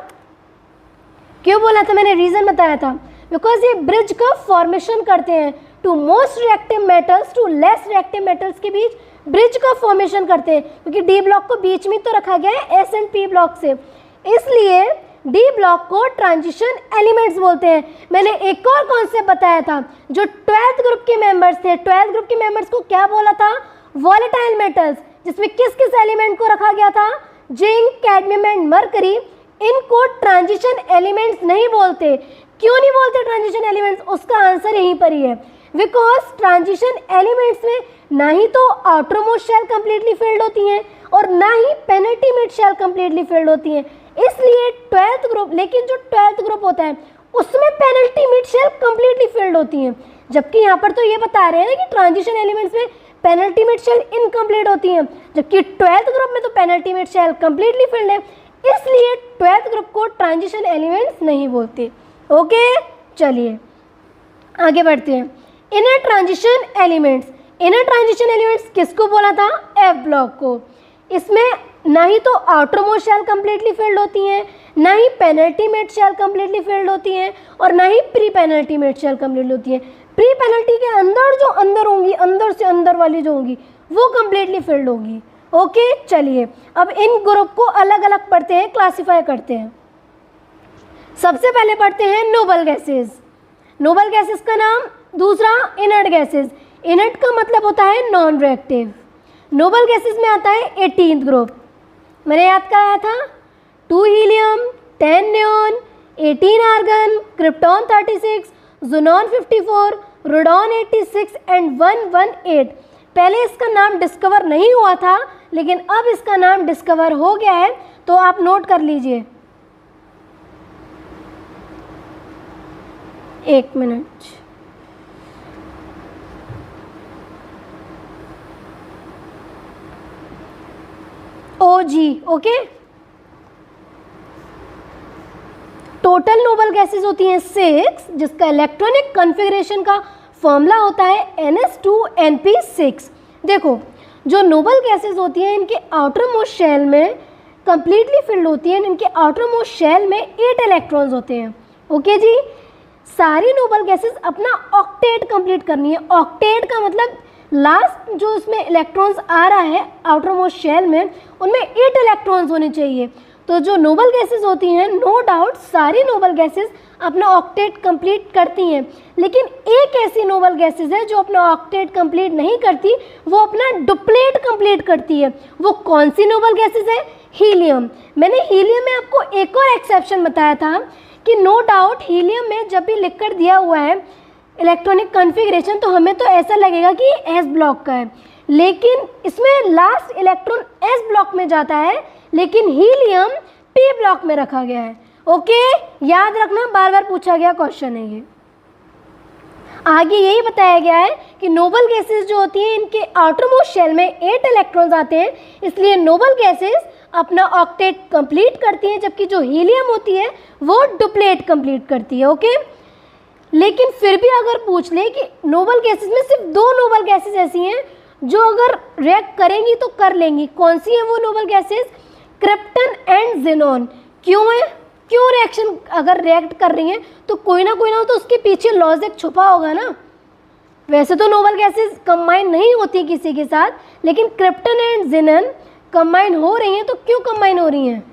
मैंने रीज़न बताया था, बिकॉज ये ब्रिज का फॉर्मेशन करते हैं to most reactive metals to less reactive metals के बीच ब्रिज का फॉर्मेशन करते हैं, क्योंकि डी ब्लॉक को बीच में तो रखा गया है एस एंड पी ब्लॉक से। इसलिए डी ब्लॉक को ट्रांजिशन एलिमेंट्स बोलते हैं। मैंने एक और कॉन्सेप्ट बताया था, जो 12th ग्रुप के मेंबर्स थे, 12th ग्रुप के मेंबर्स को क्या बोला था, वॉलेटाइल मेटल्स, जिसमें किस किस एलिमेंट को रखा गया था, जिंक, कैडमियम एंड मरकरी। इनको ट्रांजिशन एलिमेंट्स नहीं बोलते। क्यों नहीं बोलते ट्रांजिशन एलिमेंट्स? उसका आंसर यहीं पर ही है, बिकॉज ट्रांजिशन एलिमेंट्स में ना ही तो outermost shell completely filled होती हैं और ना ही पेनल्टीमेट शेल कंप्लीटली फिल्ड होती हैं। इसलिए 12th ग्रुप, लेकिन जो 12th ग्रुप होता है उसमें पेनल्टीमेट शेल कंप्लीटली फिल्ड होती हैं, जबकि यहाँ पर तो ये बता रहे हैं कि ट्रांजिशन एलिमेंट्स में पेनल्टीमेट शेल इनकम्प्लीट होती हैं, जबकि 12th ग्रुप में तो पेनल्टीमेट शेल कंप्लीटली फिल्ड है। इसलिए 12th ग्रुप को ट्रांजिशन एलिमेंट्स नहीं बोलते। ओके, चलिए आगे बढ़ते हैं। Inner transition elements, inner transition elements किसको बोला था? एफ ब्लॉक को। इसमें ना ही तो outermost shell completely filled होती हैं, ना ही पेनल्टीमेट शेल कंप्लीटली फिल्ड होती हैं और ना ही प्री पेनल्टीमेट शेल कंप्लीटली होती है। प्री पेनल्टी के अंदर जो अंदर होंगी, अंदर से अंदर वाली जो होंगी वो कंप्लीटली फिल्ड होगी। ओके, चलिए अब इन ग्रुप को अलग अलग पढ़ते हैं, क्लासीफाई करते हैं। सबसे पहले पढ़ते हैं नोबल गैसेस। नोबल गैसेस का नाम, दूसरा इनर्ट गैसेस। इनर्ट का मतलब होता है नॉन रिएक्टिव। नोबल गैसेस में आता है 18th ग्रुप, मैंने याद कराया था, 2 helium, 10 neon, 18 argon, krypton 36, xenon 54, radon 86 and 118। पहले इसका नाम डिस्कवर नहीं हुआ था, लेकिन अब इसका नाम डिस्कवर हो गया है, तो आप नोट कर लीजिए। एक minute, OG। Okay, total noble gases होती हैं 6, जिसका इलेक्ट्रॉनिक कॉन्फ़िगरेशन का फॉर्मूला होता है NS2Np6। देखो, जो नोबल गैसेस होती हैं इनके आउटर मोस्ट शेल में कंप्लीटली फिल्ड होती हैं, इनके आउटर मोस्ट शेल में 8 इलेक्ट्रॉन्स होते हैं। ओके जी, सारी नोबल गैसेस अपना ऑक्टेट कंप्लीट करनी है। ऑक्टेट का मतलब लास्ट जो इसमें इलेक्ट्रॉन्स आ रहा है आउटर मोस्ट शेल में, उनमें 8 इलेक्ट्रॉन्स होने चाहिए। तो जो नोबल गैसेस होती हैं, नो डाउट सारी नोबल गैसेस अपना ऑक्टेट कंप्लीट करती हैं, लेकिन एक ऐसी नोबल गैसेस है जो अपना ऑक्टेट कंप्लीट नहीं करती, वो अपना डुप्लेट कंप्लीट करती है। वो कौन सी नोबल गैसेस है? हीलियम। मैंने हीलियम में आपको एक और एक्सेप्शन बताया था कि नो डाउट हीलियम में जब भी लिख कर दिया हुआ है इलेक्ट्रॉनिक कॉन्फ़िगरेशन, तो हमें तो ऐसा लगेगा कि एस ब्लॉक का है, लेकिन इसमें लास्ट इलेक्ट्रॉन एस ब्लॉक में जाता है, लेकिन हीलियम पी ब्लॉक में रखा गया है। ओके, याद रखना, बार बार पूछा गया क्वेश्चन है ये। आगे यही बताया गया है कि नोबल गैसेस जो होती हैं इनके आउटर मोस्ट शेल में 8 इलेक्ट्रॉन्स आते हैं, इसलिए नोबल गैसेस अपना ऑक्टेट कंप्लीट करती हैं, जबकि जो हीलियम होती है वो डुप्लेट कंप्लीट करती है। ओके, लेकिन फिर भी अगर पूछ ले कि नोबल गैसेस में सिर्फ 2 नोबल गैसेस ऐसी हैं जो अगर रिएक्ट करेंगी तो कर लेंगी, कौन सी है वो noble gases? Krypton and xenon. क्यों है? क्यों रिएक्शन अगर रिएक्ट कर रही हैं तो कोई ना तो उसके पीछे लॉजिक छुपा होगा ना। वैसे तो नोबल गैसेस कंबाइन नहीं होती किसी के साथ, लेकिन क्रिप्टन एंड ज़ेनॉन कंबाइन हो रही हैं, तो क्यों कंबाइन हो रही हैं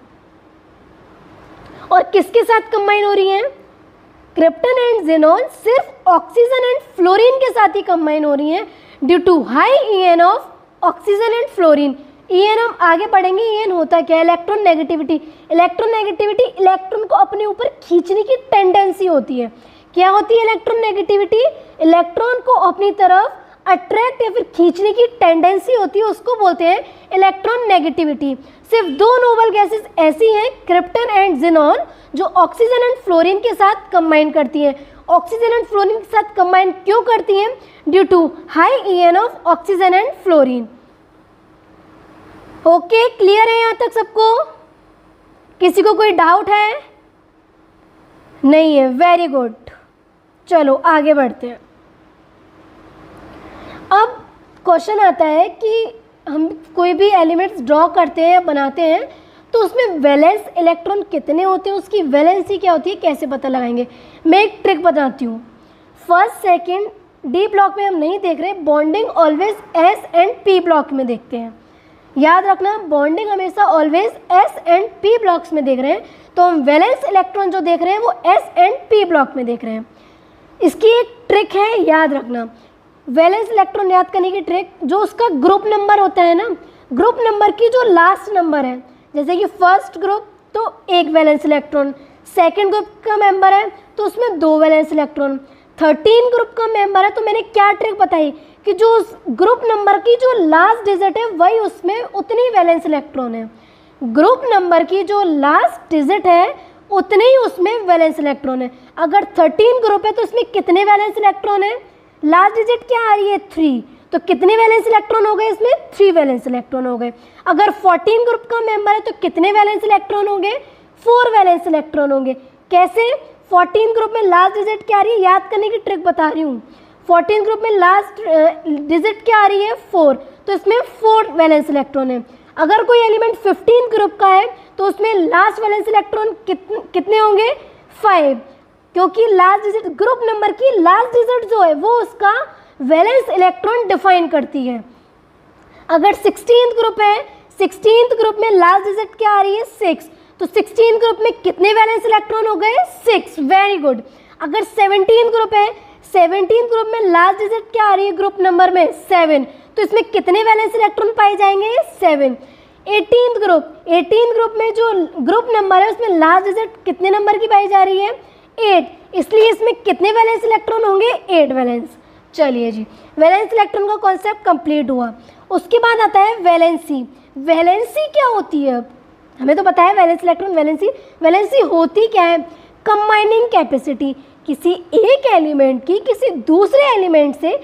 और किसके साथ कंबाइन हो रही हैं? क्रिप्टन एंड ज़ेनॉन सिर्फ ऑक्सीजन एंड फ्लोरीन के साथ ही कंबाइन हो रही हैं due to high EN of oxygen and fluorine. EN हम आगे पढ़ेंगे। EN होता क्या है? Electron negativity. Electron negativity electron को अपने ऊपर खींचने की टेंडेंसी होती है। क्या होती है इलेक्ट्रॉन नेगेटिविटी? इलेक्ट्रॉन को अपनी तरफ अट्रैक्ट या फिर खींचने की टेंडेंसी होती है, उसको बोलते हैं इलेक्ट्रॉन नेगेटिविटी। सिर्फ 2 नोबल गैसेस ऐसी हैं, क्रिप्टन एंड ज़ेनॉन, जो ऑक्सीजन एंड फ्लोरीन के साथ कंबाइन करती हैं। ऑक्सीजन एंड फ्लोरीन के साथ कंबाइन क्यों करती हैं? Due to high EN of oxygen and fluorine. Okay, clear है यहाँ तक सबको? किसी को कोई डाउट है? नहीं है, वेरी गुड। चलो आगे बढ़ते हैं। अब क्वेश्चन आता है कि हम कोई भी एलिमेंट्स ड्रॉ करते हैं या बनाते हैं तो उसमें वैलेंस इलेक्ट्रॉन कितने होते हैं, उसकी वैलेंसी क्या होती है, कैसे पता लगाएंगे? मैं एक ट्रिक बताती हूँ। फर्स्ट सेकंड डी ब्लॉक में हम नहीं देख रहे, bonding always S and P block में देखते हैं। याद रखना बॉन्डिंग हमेशा always s and p blocks में देख रहे हैं, तो हम वैलेंस इलेक्ट्रॉन जो देख रहे हैं वो s एंड p ब्लॉक में देख रहे हैं। इसकी एक ट्रिक है, याद रखना वैलेंस इलेक्ट्रॉन याद करने की ट्रिक, जो उसका ग्रुप नंबर होता है ना, ग्रुप नंबर की जो लास्ट नंबर है, जैसे कि फर्स्ट ग्रुप तो एक वैलेंस इलेक्ट्रॉन, सेकंड ग्रुप का मेंबर है तो उसमें 2 वैलेंस इलेक्ट्रॉन, 13 ग्रुप का मेंबर है तो मैंने क्या ट्रिक बताई कि जो उस ग्रुप नंबर की जो लास्ट डिजिट है वही उसमें उतनी वैलेंस इलेक्ट्रॉन है, ग्रुप नंबर की जो लास्ट डिजिट है उतने ही उसमें वैलेंस इलेक्ट्रॉन है। अगर 13 ग्रुप है तो इसमें कितने वैलेंस इलेक्ट्रॉन है, लास्ट डिजिट क्या आ रही है 3, तो कितने वैलेंस इलेक्ट्रॉन हो गए इसमें 3 वैलेंस इलेक्ट्रॉन हो गए। अगर 14 ग्रुप का मेंबर है तो कितने वैलेंस इलेक्ट्रॉन होंगे 4 वैलेंस इलेक्ट्रॉन होंगे। कैसे, 14 ग्रुप में लास्ट डिजिट क्या आ रही है, याद करने की ट्रिक बता रही हूँ। 14 ग्रुप में लास्ट डिजिट क्या आ रही है 4, तो इसमें 4 वैलेंस इलेक्ट्रॉन है। अगर कोई एलिमेंट 15 ग्रुप का है तो उसमें लास्ट वैलेंस इलेक्ट्रॉन कितने होंगे 5, क्योंकि लास्ट डिजिट ग्रुप नंबर की लास्ट डिजिट जो है वो उसका वैलेंस इलेक्ट्रॉन डिफाइन करती है। अगर 16th ग्रुप है, 16th ग्रुप में लास्ट डिजिट क्या आ रही है 6, तो 16 ग्रुप में कितने वैलेंस इलेक्ट्रॉन हो गए 6, वेरी गुड। अगर 17 ग्रुप है, 17 ग्रुप में लास्ट डिजिट क्या आ रही है ग्रुप नंबर में 7, तो इसमें कितने वैलेंस इलेक्ट्रॉन पाए जाएंगे 7। 18th ग्रुप में जो ग्रुप नंबर है उसमें लास्ट डिजिट कितने नंबर की पाई जा रही है 8, इसलिए इसमें कितने वैलेंस इलेक्ट्रॉन होंगे 8 वैलेंस। चलिए जी, वैलेंस इलेक्ट्रॉन का कॉन्सेप्ट कंप्लीट हुआ। उसके बाद आता है वैलेंसी। वैलेंसी क्या होती है, हमें तो पता है वैलेंस इलेक्ट्रॉन वैलेंसी होती क्या है, कंबाइनिंग कैपेसिटी, किसी एक एलिमेंट की किसी दूसरे एलिमेंट से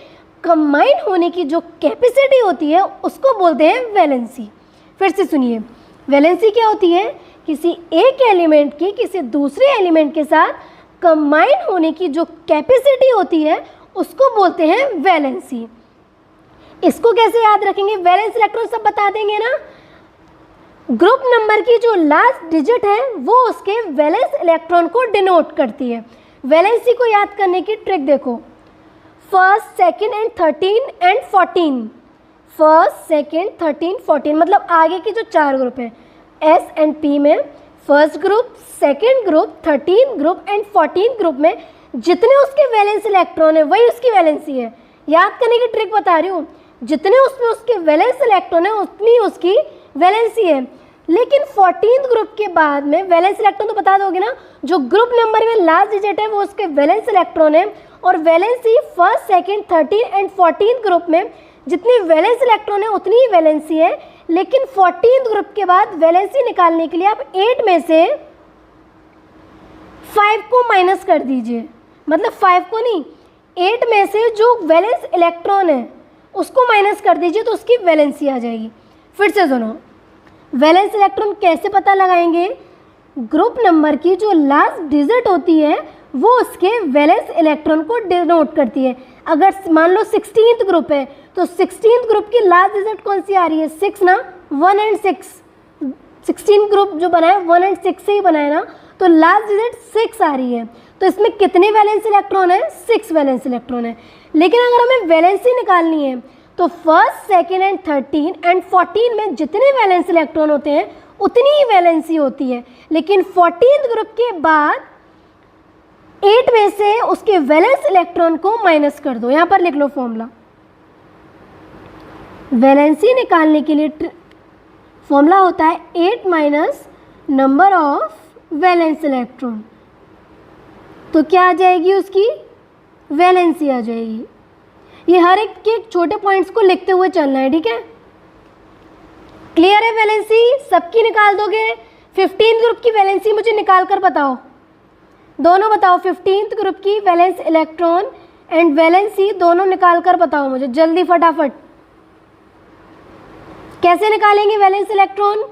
कंबाइन होने की जो कैपेसिटी होती है उसको बोलते हैं वैलेंसी। फिर से सुनिए, वैलेंसी क्या होती है, किसी एक एलिमेंट की किसी दूसरे एलिमेंट के साथ कंबाइन होने की जो कैपेसिटी होती है उसको बोलते हैं वैलेंसी। इसको कैसे याद रखेंगे, वैलेंस इलेक्ट्रॉन सब बता देंगे ना, ग्रुप नंबर की जो लास्ट डिजिट है वो उसके वैलेंस इलेक्ट्रॉन को डिनोट करती है। वैलेंसी को याद करने की ट्रिक देखो, first, second and 13 and 14, first, second, 13, 14 मतलब आगे के जो 4 ग्रुप हैं एस एंड पी में, first group, second group, 13 group and 14 group में जितने उसके वैलेंस इलेक्ट्रॉन है वही उसकी वैलेंसी है। याद करने की ट्रिक बता रही हूँ, जितने उसमें उसके वैलेंस इलेक्ट्रॉन है उतनी उसकी वैलेंसी है। लेकिन 14th ग्रुप के बाद में वैलेंस इलेक्ट्रॉन तो बता दोगे ना, जो ग्रुप नंबर में लास्ट डिजिट है वो उसके वैलेंस इलेक्ट्रॉन है, और valency first, second, 13 and 14 group में जितनी वैलेंस इलेक्ट्रॉन है उतनी ही वैलेंसी है। लेकिन 14th ग्रुप के बाद वैलेंसी निकालने के लिए आप 8 में से 5 को माइनस कर दीजिए, मतलब 5 को नहीं, 8 में से जो वैलेंस इलेक्ट्रॉन है उसको माइनस कर दीजिए तो उसकी वैलेंसी आ जाएगी। फिर से सुनो, वैलेंस इलेक्ट्रॉन कैसे पता लगाएंगे, ग्रुप नंबर की जो लास्ट डिजिट होती है वो उसके वैलेंस इलेक्ट्रॉन को डिनोट करती है। अगर मान लो 16th ग्रुप है तो 16th ग्रुप की लास्ट डिजिट कौन सी आ रही है 6 ना, 1 एंड 6, 16 ग्रुप जो बना है 1 एंड 6 से ही बना है ना, तो लास्ट डिजिट 6 आ रही है, तो इसमें कितने वैलेंस इलेक्ट्रॉन है 6 वैलेंस इलेक्ट्रॉन है। लेकिन अगर हमें वैलेंसी निकालनी है तो फर्स्ट, सेकेंड एंड 13 एंड 14 में जितने वैलेंस इलेक्ट्रॉन होते हैं उतनी ही वैलेंसी होती है। लेकिन 14th ग्रुप के बाद 8 में से उसके वैलेंस इलेक्ट्रॉन को माइनस कर दो, यहाँ पर लिख लो फॉर्मूला। वैलेंसी निकालने के लिए फॉर्मूला होता है 8 minus number of valence electron, तो क्या आ जाएगी उसकी वैलेंसी आ जाएगी। ये हर एक के छोटे पॉइंट्स को लिखते हुए चलना है, ठीक है। क्लियर है, वैलेंसी सबकी निकाल दोगे। 15th ग्रुप की वैलेंसी मुझे निकाल कर बताओ, दोनों बताओ, 15th ग्रुप की वैलेंस इलेक्ट्रॉन एंड वैलेंसी दोनों निकाल कर बताओ मुझे जल्दी फटाफट। कैसे निकालेंगे वैलेंस इलेक्ट्रॉन,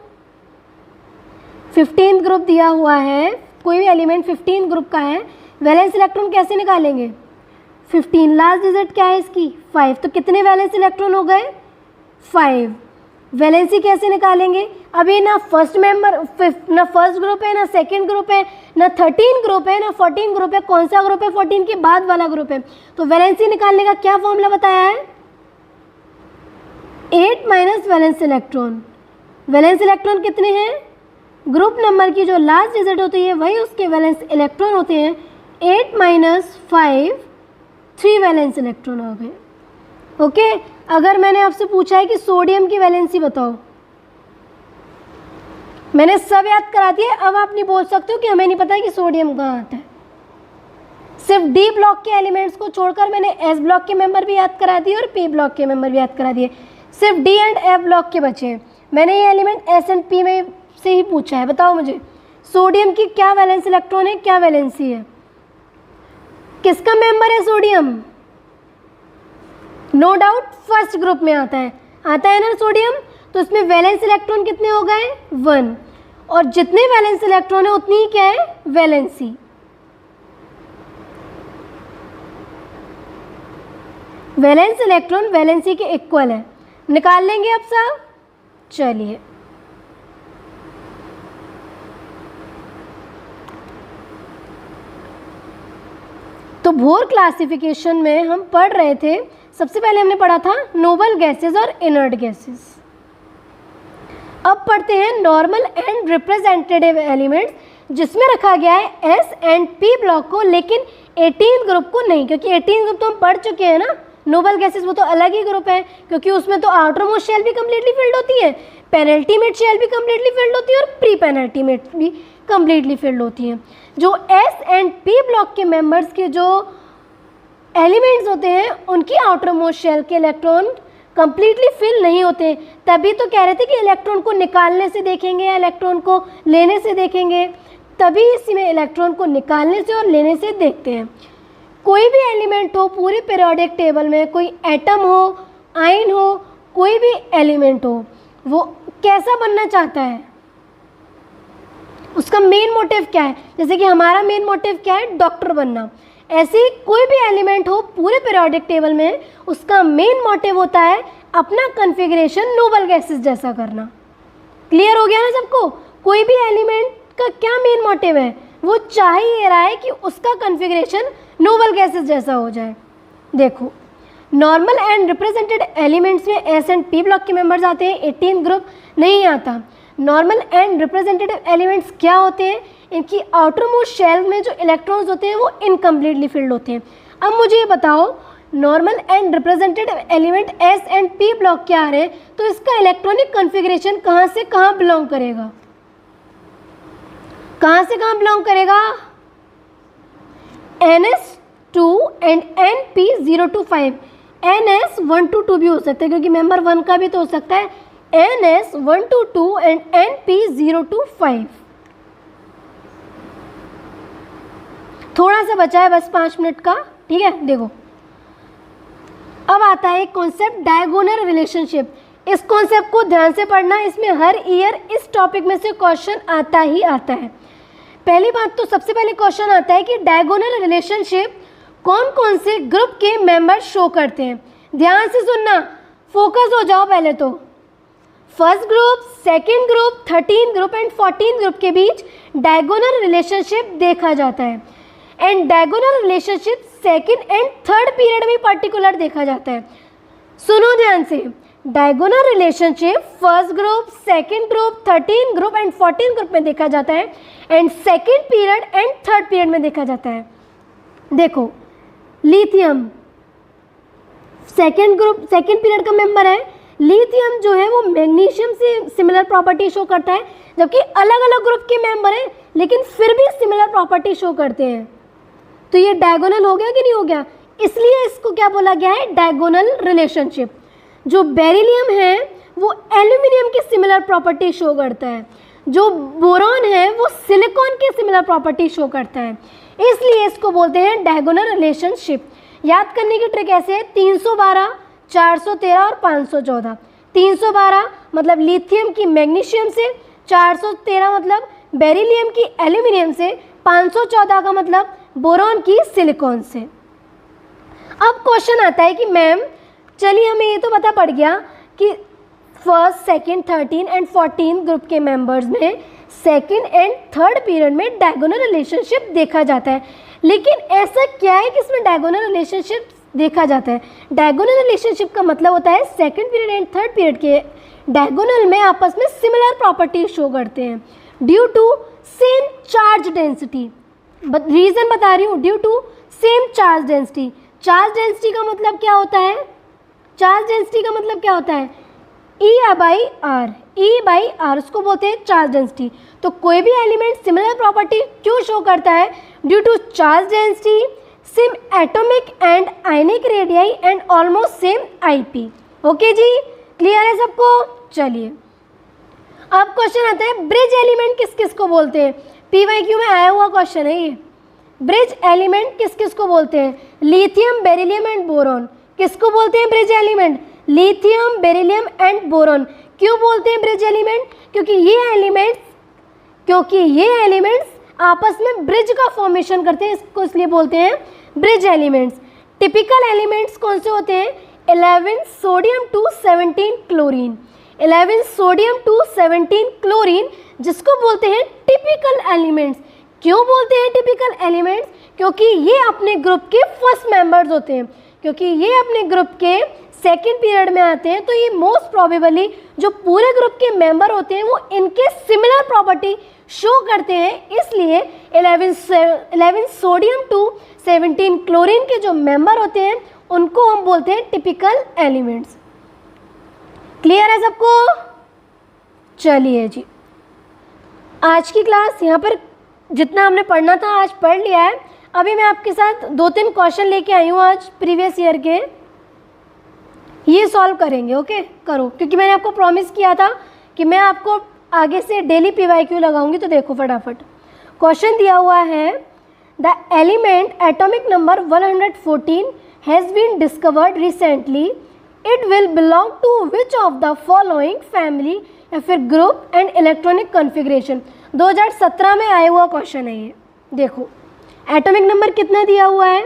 15th ग्रुप दिया हुआ है, कोई भी एलिमेंट 15th ग्रुप का है, वैलेंस इलेक्ट्रॉन कैसे निकालेंगे, 15 लास्ट डिजिट क्या है इसकी 5, तो कितने वैलेंस इलेक्ट्रॉन हो गए 5। वैलेंसी कैसे निकालेंगे, अभी ना फर्स्ट ग्रुप है, ना सेकंड ग्रुप है, ना 13 ग्रुप है, ना 14 ग्रुप है, कौन सा ग्रुप है 14 के बाद वाला ग्रुप है। तो वैलेंसी निकालने का क्या फॉर्मूला बताया है, 8 minus valence electron, valence electron कितने हैं? ग्रुप नंबर की जो लास्ट डिजिट होती है वही उसके वैलेंस इलेक्ट्रॉन होते हैं। 8 - 5 3 वैलेंस इलेक्ट्रॉन हो गए। ओके, अगर मैंने आपसे पूछा है कि सोडियम की वैलेंसी बताओ, मैंने सब याद करा दिया, अब आप नहीं बोल सकते हो कि हमें नहीं पता है कि सोडियम कहाँ आता है। सिर्फ डी ब्लॉक के एलिमेंट्स को छोड़कर मैंने एस ब्लॉक के मेंबर भी याद करा दिए और पी ब्लॉक के मेंबर भी याद करा दिए, सिर्फ डी एंड एफ ब्लॉक के बचे हैं। मैंने ये एलिमेंट एस एंड पी में से ही पूछा है। बताओ मुझे सोडियम की क्या वैलेंस इलेक्ट्रॉन है, क्या वैलेंसी है, किसका मेंबर है sodium? No doubt first group में आता है ना सोडियम। तो इसमें वैलेंस इलेक्ट्रॉन कितने हो गए? 1। और जितने वैलेंस इलेक्ट्रॉन है उतनी ही क्या है? वैलेंसी। वैलेंस इलेक्ट्रॉन वैलेंसी के इक्वल है। निकाल लेंगे अब सब। चलिए, तो बोर क्लासिफिकेशन में हम पढ़ रहे थे, सबसे पहले हमने पढ़ा था नोबल गैसेस और इनर्ट गैसेस। अब पढ़ते हैं नॉर्मल एंड रिप्रेजेंटेटिव एलिमेंट्स, जिसमें रखा गया है एस एंड पी ब्लॉक को, लेकिन 18 ग्रुप को नहीं, क्योंकि 18 ग्रुप तो हम पढ़ चुके हैं ना। नोबल गैसेस वो तो अलग ही ग्रुप है, क्योंकि उसमें तो आउटर मोस्ट शेल भी कम्प्लीटली फिल्ड होती है, पेनल्टीमेट शेल भी कम्प्लीटली फिल्ड होती है और प्री पेनल्टीमेट भी कम्प्लीटली फिल्ड होती है। जो एस एंड पी ब्लॉक के मेंबर्स के जो एलिमेंट्स होते हैं उनकी आउटर मोस्ट शेल के इलेक्ट्रॉन कंप्लीटली फिल नहीं होते। तभी तो कह रहे थे कि इलेक्ट्रॉन को निकालने से देखेंगे या इलेक्ट्रॉन को लेने से देखेंगे, तभी इसमें इलेक्ट्रॉन को निकालने से और लेने से देखते हैं। कोई भी एलिमेंट हो पूरी पीरियोडिक टेबल में, कोई एटम हो, आयन हो, कोई भी एलिमेंट हो, वो कैसा बनना चाहता है, उसका मेन मोटिव क्या है? जैसे कि हमारा मेन मोटिव क्या है? डॉक्टर बनना। ऐसे ही कोई भी एलिमेंट हो पूरे पीरियोडिक टेबल में, उसका मेन मोटिव होता है अपना कॉन्फ़िगरेशन नोबल गैसेस जैसा करना। क्लियर हो गया ना सबको? कोई भी एलिमेंट का क्या मेन मोटिव है? वो चाह ही रहा है कि उसका कॉन्फ़िगरेशन नोबल गैसेस जैसा हो जाए। देखो, नॉर्मल एंड रिप्रेजेंटेड एलिमेंट्स में एस एंड पी ब्लॉक के मेंबर्स आते हैं, 18 ग्रुप नहीं आता। नॉर्मल एंड रिप्रेजेंटेटिव एलिमेंट्स क्या होते हैं? इनकी आउटर मोस्ट शेल में जो इलेक्ट्रॉन्स होते हैं वो इनकम्प्लीटली फिल्ड होते हैं। अब मुझे ये बताओ, normal and representative element S and P block के आ रहे हैं, तो इसका इलेक्ट्रॉनिक कॉन्फ़िगरेशन कहाँ से कहाँ बिलोंग करेगा? कहाँ से कहाँ बिलोंग करेगा? NS2 and NP025। NS 1 to 2 भी हो सकता है, क्योंकि मेंबर 1 का भी तो हो सकता है। NS 1 to 2 and NP025। थोड़ा सा बचा है बस 5 मिनट का, ठीक है। देखो, अब आता है कॉन्सेप्ट डायगोनल रिलेशनशिप। इस कॉन्सेप्ट को ध्यान से पढ़ना, इसमें हर ईयर इस टॉपिक में से क्वेश्चन आता ही आता है। पहली बात तो सबसे पहले क्वेश्चन आता है कि डायगोनल रिलेशनशिप कौन कौन से ग्रुप के मेंबर शो करते हैं। ध्यान से सुनना, फोकस हो जाओ। पहले तो first group, second group, 13 group and 14 group के बीच डायगोनल रिलेशनशिप देखा जाता है। And diagonal relationship second and third period में पर्टिकुलर देखा जाता है। सुनो ध्यान से, diagonal relationship first group, second group, 13 group and 14 group में देखा जाता है, and second period and third period में देखा जाता है। देखो, lithium second group, second period का मेंबर है। लिथियम जो है वो मैग्नीशियम से सिमिलर प्रॉपर्टी शो करता है, जबकि अलग अलग ग्रुप के मेंबर हैं लेकिन फिर भी सिमिलर प्रॉपर्टी शो करते हैं। तो ये डायगोनल हो गया कि नहीं हो गया? इसलिए इसको क्या बोला गया है? Diagonal relationship. जो बेरिलियम है वो एल्यूमिनियम की सिमिलर प्रॉपर्टी शो करता है, जो बोरॉन है वो सिलिकॉन की सिमिलर प्रॉपर्टी शो करता है, इसलिए इसको बोलते हैं डायगोनल रिलेशनशिप। याद करने की ट्रिक ऐसे है, 312, 413 और 514। 312 मतलब लिथियम की मैग्नीशियम से, 413 मतलब बेरिलियम की एल्यूमिनियम से, 514 का मतलब बोरॉन की सिलिकॉन से। अब क्वेश्चन आता है कि मैम चलिए हमें ये तो पता पड़ गया कि फर्स्ट, सेकंड, 13 एंड 14 ग्रुप के मेंबर्स में सेकंड एंड थर्ड पीरियड में डायगोनल रिलेशनशिप देखा जाता है, लेकिन ऐसा क्या है कि इसमें डायगोनल रिलेशनशिप देखा जाता है? डायगोनल रिलेशनशिप का मतलब होता है second period and third period के डायगोनल में आपस में सिमिलर प्रॉपर्टी शो करते हैं due to same charge density. Reason बता रही हूँ, due to same charge density. Charge density का मतलब क्या होता है? चार्ज डेंसिटी का मतलब क्या होता है? E by R, E by R उसको बोलते हैं चार्ज डेंसिटी। तो कोई भी एलिमेंट सिमिलर प्रॉपर्टी क्यों शो करता है? Due to charge density, same atomic and ionic radii and almost same IP। Okay जी, क्लियर है सबको? चलिए अब क्वेश्चन आता है ब्रिज एलिमेंट किस किस को बोलते हैं? PYQ में आया हुआ क्वेश्चन है ये। ब्रिज एलिमेंट किस किस को बोलते हैं? Lithium, beryllium and boron. किसको बोलते हैं bridge element? Lithium, beryllium and boron. क्यों बोलते हैं ब्रिज एलिमेंट? क्योंकि ये एलिमेंट्स आपस में ब्रिज का फॉर्मेशन करते हैं, इसको इसलिए बोलते हैं ब्रिज एलिमेंट्स। टिपिकल एलिमेंट्स कौन से होते हैं? 11 sodium to 17 chlorine. 11 sodium to 17 chlorine जिसको बोलते हैं टिपिकल एलिमेंट्स। क्यों बोलते हैं टिपिकल एलिमेंट्स? क्योंकि ये अपने ग्रुप के फर्स्ट मेंबर्स होते हैं, क्योंकि ये अपने ग्रुप के सेकेंड पीरियड में आते हैं, तो ये मोस्ट प्रोबेबली जो पूरे ग्रुप के मेंबर होते हैं वो इनके सिमिलर प्रॉपर्टी शो करते हैं। इसलिए 11 सोडियम टू 17 क्लोरीन के जो मेंबर होते हैं उनको हम बोलते हैं टिपिकल एलिमेंट्स। क्लियर है सबको? चलिए जी, आज की क्लास यहाँ पर जितना हमने पढ़ना था आज पढ़ लिया है। अभी मैं आपके साथ 2-3 क्वेश्चन लेके आई हूँ आज प्रीवियस ईयर के, ये सॉल्व करेंगे। ओके करो, क्योंकि मैंने आपको प्रॉमिस किया था कि मैं आपको आगे से डेली PYQ लगाऊंगी। तो देखो फटाफट क्वेश्चन दिया हुआ है, the element atomic number 114 has been discovered recently, it will belong to which of the following family या फिर ग्रुप एंड इलेक्ट्रॉनिक कॉन्फ़िगरेशन। 2017 में आया हुआ क्वेश्चन है ये। देखो एटॉमिक नंबर कितना दिया हुआ है?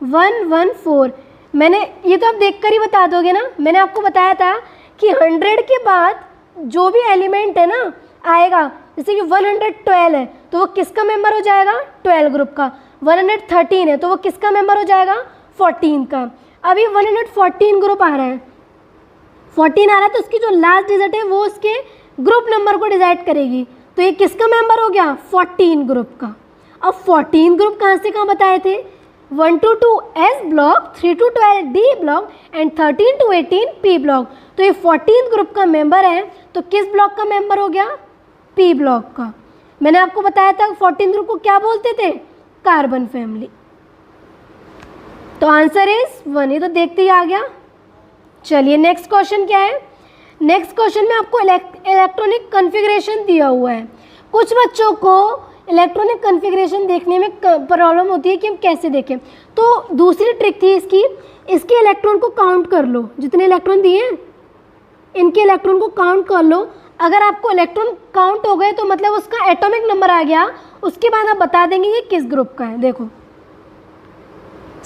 114। मैंने ये तो आप देखकर ही बता दोगे ना, मैंने आपको बताया था कि 100 के बाद जो भी एलिमेंट है ना आएगा, जैसे कि 112 है तो वो किसका मेंबर हो जाएगा? 12 ग्रुप का। 113 है तो वो किसका मेंबर हो जाएगा? 14 का। अभी 114 ग्रुप आ रहा है, 14 आ रहा है तो उसकी जो लास्ट डिजिट है वो उसके ग्रुप नंबर को डिसाइड करेगी। तो ये किसका मेंबर हो गया? 14 ग्रुप का। अब 14 ग्रुप कहाँ से कहाँ बताए थे? 1 to 2 S block, 3 to 12 D block and 13 to 18 P block. तो ये 14 ग्रुप का मेंबर है, तो किस ब्लॉक का मेंबर हो गया? P ब्लॉक का। मैंने आपको बताया था 14 ग्रुप को क्या बोलते थे? Carbon family. तो आंसर इज 1। ये तो देखते ही आ गया। चलिए नेक्स्ट क्वेश्चन क्या है? नेक्स्ट क्वेश्चन में आपको इलेक्ट्रॉनिक कॉन्फ़िगरेशन दिया हुआ है। कुछ बच्चों को इलेक्ट्रॉनिक कॉन्फ़िगरेशन देखने में प्रॉब्लम होती है कि हम कैसे देखें। तो दूसरी ट्रिक थी इसके इलेक्ट्रॉन को काउंट कर लो, जितने इलेक्ट्रॉन दिए हैं इनके इलेक्ट्रॉन को काउंट कर लो। अगर आपको इलेक्ट्रॉन काउंट हो गए तो मतलब उसका एटॉमिक नंबर आ गया, उसके बाद आप बता देंगे कि किस ग्रुप का है। देखो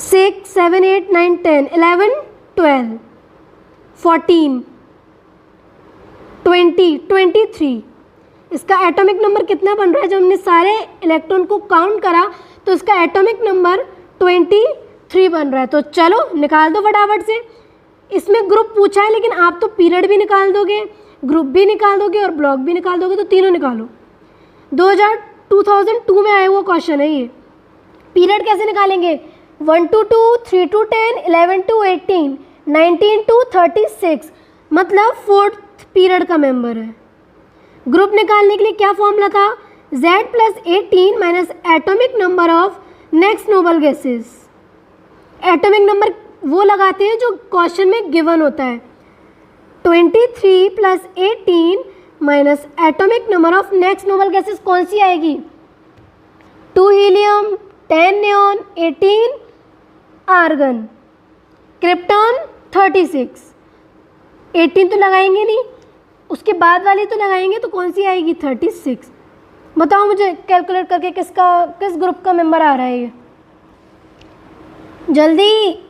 6, 7, 8, 9, 10, 11, 12, 14, 20, 23। इसका एटॉमिक नंबर कितना बन रहा है? जब हमने सारे इलेक्ट्रॉन को काउंट करा तो इसका एटॉमिक नंबर 23 बन रहा है। तो चलो निकाल दो फटाफट से। इसमें ग्रुप पूछा है लेकिन आप तो पीरियड भी निकाल दोगे, ग्रुप भी निकाल दोगे और ब्लॉक भी निकाल दोगे, तो तीनों निकालो। 2002 में आया हुआ क्वेश्चन है ये। पीरियड कैसे निकालेंगे? 1 to 2, 3 to 10, 11 to 18, 19 to 36, मतलब 4th पीरियड का मेंबर है। ग्रुप निकालने के लिए क्या फॉर्मूला था? Z + 18 minus atomic number of next noble gases. Atomic number वो लगाते हैं जो क्वेश्चन में गिवन होता है। 23 + 18 minus atomic number of next noble gases कौन सी आएगी? 2 हीलियम, 10 नियॉन, 18 आर्गन, क्रिप्टॉन 36। 18 तो लगाएंगे नहीं, उसके बाद वाली तो लगाएंगे, तो कौन सी आएगी? 36। बताओ मुझे कैलकुलेट करके किस ग्रुप का मेंबर आ रहा है ये, जल्दी।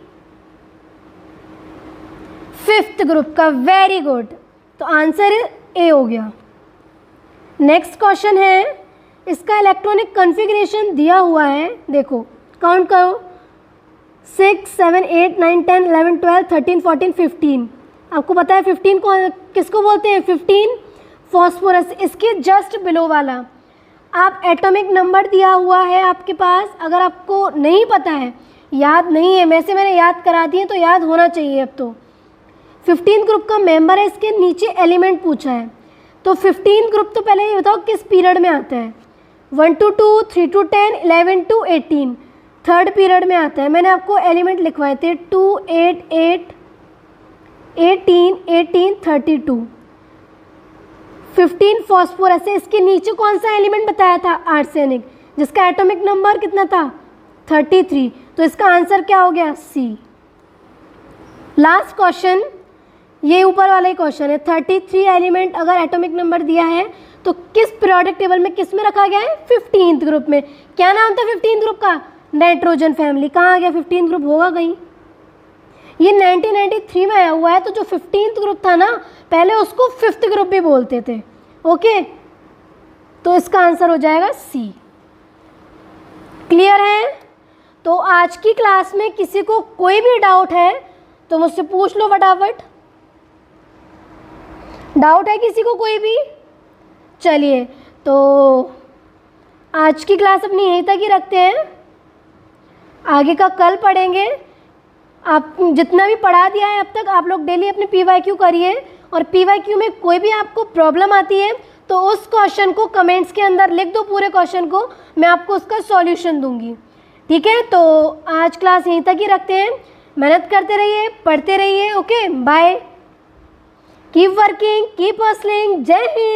5th ग्रुप का। Very good. तो आंसर ए हो गया। नेक्स्ट क्वेश्चन है, इसका इलेक्ट्रॉनिक कॉन्फ़िगरेशन दिया हुआ है। देखो काउंट करो, 6, 7, 8, 9, 10, 11, 12, 13, 14, 15। आपको पता है 15 को किसको बोलते हैं? 15 फॉस्फोरस। इसके जस्ट बिलो वाला आप एटॉमिक नंबर दिया हुआ है आपके पास, अगर आपको नहीं पता है, याद नहीं है, वैसे मैंने याद करा दिए तो याद होना चाहिए अब तो। 15 ग्रुप का मेंबर है, इसके नीचे एलिमेंट पूछा है, तो 15 ग्रुप तो पहले ये बताओ किस पीरियड में आता है? 1 to 2, 3 to 10, 11 to 18, third period में आता है। मैंने आपको एलिमेंट लिखवाए थे 2, 8, 8, 18, 18, 32। 15 फॉस्फोरस है, इसके नीचे कौन सा एलिमेंट बताया था? आर्सेनिक, जिसका एटॉमिक नंबर कितना था? 33। तो इसका आंसर क्या हो गया? सी। लास्ट क्वेश्चन, ये ऊपर वाला ही क्वेश्चन है। 33 एलिमेंट अगर एटॉमिक नंबर दिया है तो किस पीरियोडिक टेबल में किस में रखा गया है? 15th ग्रुप में। क्या नाम था 15th ग्रुप का? Nitrogen family. कहाँ आ गया 15th ग्रुप? होगा कहीं, ये 1993 में आया हुआ है। तो जो 15th ग्रुप था ना, पहले उसको 5th ग्रुप भी बोलते थे। ओके, तो इसका आंसर हो जाएगा सी। क्लियर है? तो आज की क्लास में किसी को कोई भी डाउट है तो मुझसे पूछ लो फटाफट। डाउट है किसी को कोई भी? चलिए, तो आज की क्लास अपनी यहीं तक ही रखते हैं, आगे का कल पढ़ेंगे। आप जितना भी पढ़ा दिया है अब तक, आप लोग डेली अपने PYQ करिए, और PYQ में कोई भी आपको प्रॉब्लम आती है तो उस क्वेश्चन को कमेंट्स के अंदर लिख दो, पूरे क्वेश्चन को, मैं आपको उसका सॉल्यूशन दूंगी। ठीक है, तो आज क्लास यहीं तक ही रखते हैं। मेहनत करते रहिए, पढ़ते रहिए। Okay, bye, keep working, keep hustling. जय हिंद।